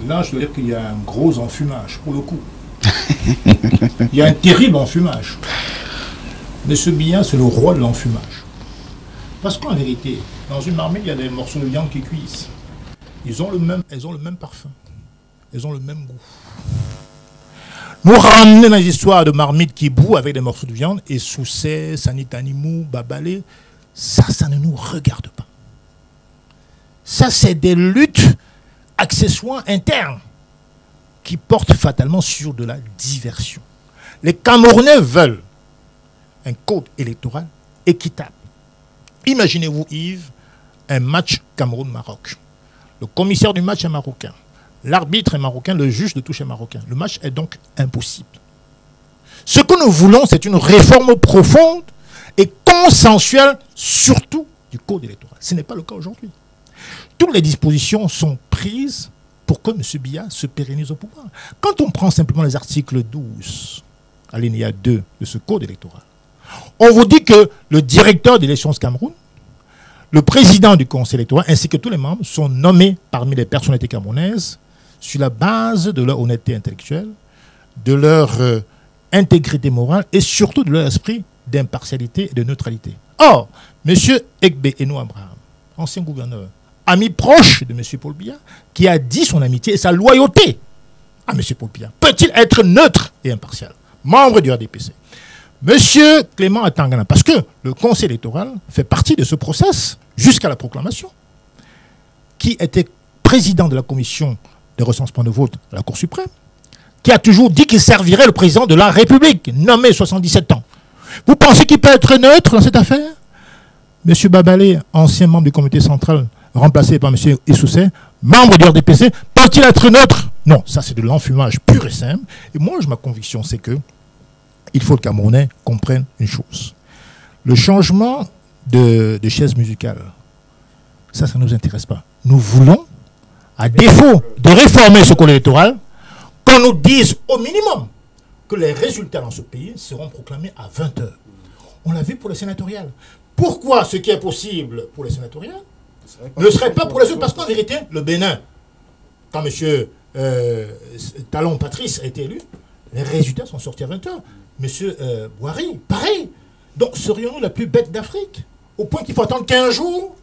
Là, je dois dire qu'il y a un gros enfumage, pour le coup. Il y a un terrible enfumage. Monsieur Biya, c'est le roi de l'enfumage. Parce qu'en vérité, dans une marmite, il y a des morceaux de viande qui cuisent. Elles ont le même parfum. Elles ont le même goût. Nous ramener dans les histoires de marmites qui bouent avec des morceaux de viande, et Soussé, Sanitanimou, Babalé, ça ne nous regarde pas. Ça, c'est des luttes accessoires internes qui portent fatalement sur de la diversion. Les Camerounais veulent un code électoral équitable. Imaginez-vous, Yves, un match Cameroun-Maroc. Le commissaire du match est marocain. L'arbitre est marocain, le juge de touche est marocain. Le match est donc impossible. Ce que nous voulons, c'est une réforme profonde et consensuelle, surtout du code électoral. Ce n'est pas le cas aujourd'hui. Toutes les dispositions sont prises pour que M. Biya se pérennise au pouvoir. Quand on prend simplement les articles 12, alinéa 2 de ce code électoral, on vous dit que le directeur d'élections Cameroun, le président du conseil électoral ainsi que tous les membres sont nommés parmi les personnalités camerounaises sur la base de leur honnêteté intellectuelle, de leur intégrité morale et surtout de leur esprit d'impartialité et de neutralité. Or, M. Egbe Eno Abraham, ancien gouverneur, ami proche de M. Paul Biya, qui a dit son amitié et sa loyauté à M. Paul Biya, peut-il être neutre et impartial, membre du RDPC? Monsieur Clément Atangana, parce que le conseil électoral fait partie de ce process jusqu'à la proclamation, qui était président de la commission de recensement de vote à la Cour suprême, qui a toujours dit qu'il servirait le président de la République, nommé 77 ans. Vous pensez qu'il peut être neutre dans cette affaire? Monsieur Babalé, ancien membre du comité central, remplacé par monsieur Essousset, membre du RDPC, peut-il être neutre? Non, ça c'est de l'enfumage pur et simple. Et moi, ma conviction, c'est que il faut que les Camerounais comprennent une chose. Le changement de chaise musicale, ça ne nous intéresse pas. Nous voulons, à défaut de réformer ce code électoral, qu'on nous dise au minimum que les résultats dans ce pays seront proclamés à 20 h. On l'a vu pour les sénatoriales. Pourquoi ce qui est possible pour les sénatoriales ne serait pas pour les autres? Parce qu'en vérité, le Bénin, quand M. Talon Patrice a été élu, les résultats sont sortis à 20 h. Monsieur Boiry, pareil. Donc, serions-nous la plus bête d'Afrique? Au point qu'il faut attendre 15 jours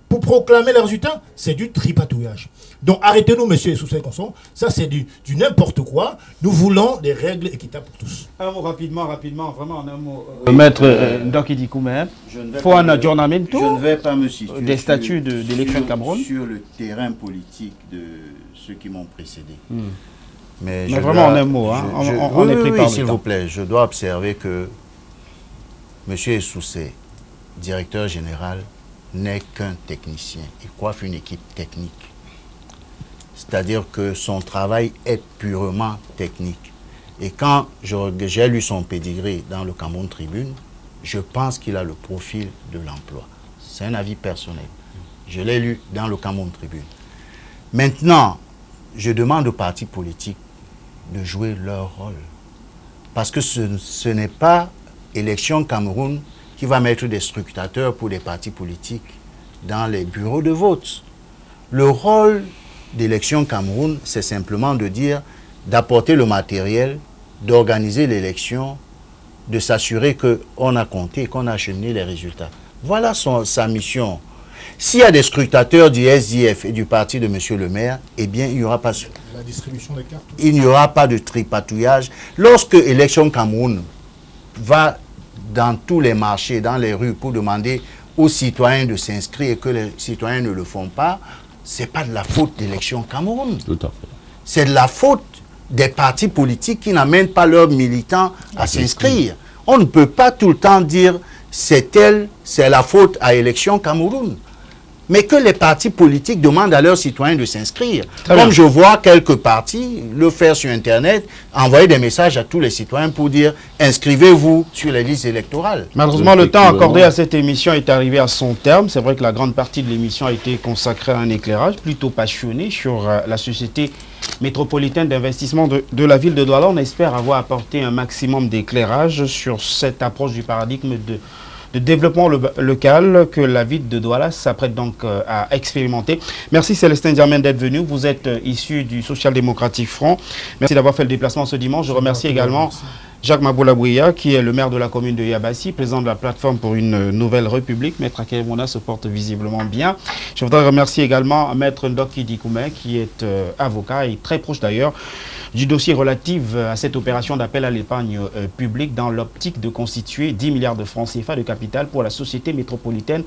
pour proclamer les résultats? C'est du tripatouillage. Donc, arrêtez-nous, monsieur Essousset Consort. Ça, c'est du n'importe quoi. Nous voulons des règles équitables pour tous.
Un mot rapidement, vraiment en un mot. Maître Ndoki Dikoumé, il faut un adjournament
Je ne vais pas me situer
des statuts d'élection Cameroun
sur le terrain politique de ceux qui m'ont précédé.
Mais vraiment en un mot, hein. On est pris par le temps.
S'il vous plaît, je dois observer que M. Essousset, directeur général, n'est qu'un technicien. Il coiffe une équipe technique. C'est-à-dire que son travail est purement technique. Et quand j'ai lu son pédigré dans le Cameroun Tribune, je pense qu'il a le profil de l'emploi. C'est un avis personnel. Je l'ai lu dans le Cameroun Tribune. Maintenant, je demande aux partis politiques de jouer leur rôle. Parce que ce n'est pas Élection Cameroun qui va mettre des scrutateurs pour les partis politiques dans les bureaux de vote. Le rôle d'Élection Cameroun, c'est simplement de dire, d'apporter le matériel, d'organiser l'élection, de s'assurer qu'on a compté, qu'on a acheminé les résultats. Voilà sa mission. S'il y a des scrutateurs du SDF et du parti de M. le maire, eh bien, il n'y aura pas
la distribution des cartes.
Il n'y aura pas de tripatouillage. Lorsque Élection Cameroun va dans tous les marchés, dans les rues, pour demander aux citoyens de s'inscrire et que les citoyens ne le font pas, ce n'est pas de la faute d'Élection Cameroun.
Tout à fait.
C'est de la faute des partis politiques qui n'amènent pas leurs militants à s'inscrire. On ne peut pas tout le temps dire c'est la faute à Élection Cameroun.
mais que les partis politiques demandent à leurs citoyens de s'inscrire.
Très
Comme
bien.
je vois quelques partis le faire sur Internet, envoyer des messages à tous les citoyens pour dire inscrivez-vous sur les listes électorales.
Malheureusement, le temps accordé à cette émission est arrivé à son terme. C'est vrai que la grande partie de l'émission a été consacrée à un éclairage plutôt passionné sur la société métropolitaine d'investissement de la ville de Douala. On espère avoir apporté un maximum d'éclairage sur cette approche du paradigme de développement local que la ville de Douala s'apprête donc à expérimenter. Merci Célestin Diamène d'être venu. Vous êtes issu du Social Democratic Front. Merci d'avoir fait le déplacement ce dimanche. Je remercie également Jacques Maboula-Bouya, qui est le maire de la commune de Yabassi, président de la plateforme pour une nouvelle république. Maître Akerimona se porte visiblement bien. Je voudrais remercier également Maître Ndoki Dikoumé, qui est avocat et très proche d'ailleurs du dossier relatif à cette opération d'appel à l'épargne publique dans l'optique de constituer 10 milliards de francs CFA de capital pour la société métropolitaine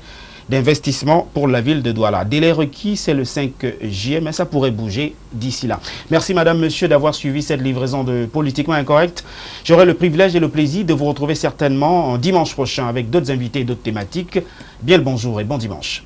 d'investissement pour la ville de Douala. Délai requis, c'est le 5 juillet, mais ça pourrait bouger d'ici là. Merci madame, monsieur d'avoir suivi cette livraison de Politiquement Incorrect. J'aurai le privilège et le plaisir de vous retrouver certainement dimanche prochain avec d'autres invités et d'autres thématiques. Bien le bonjour et bon dimanche.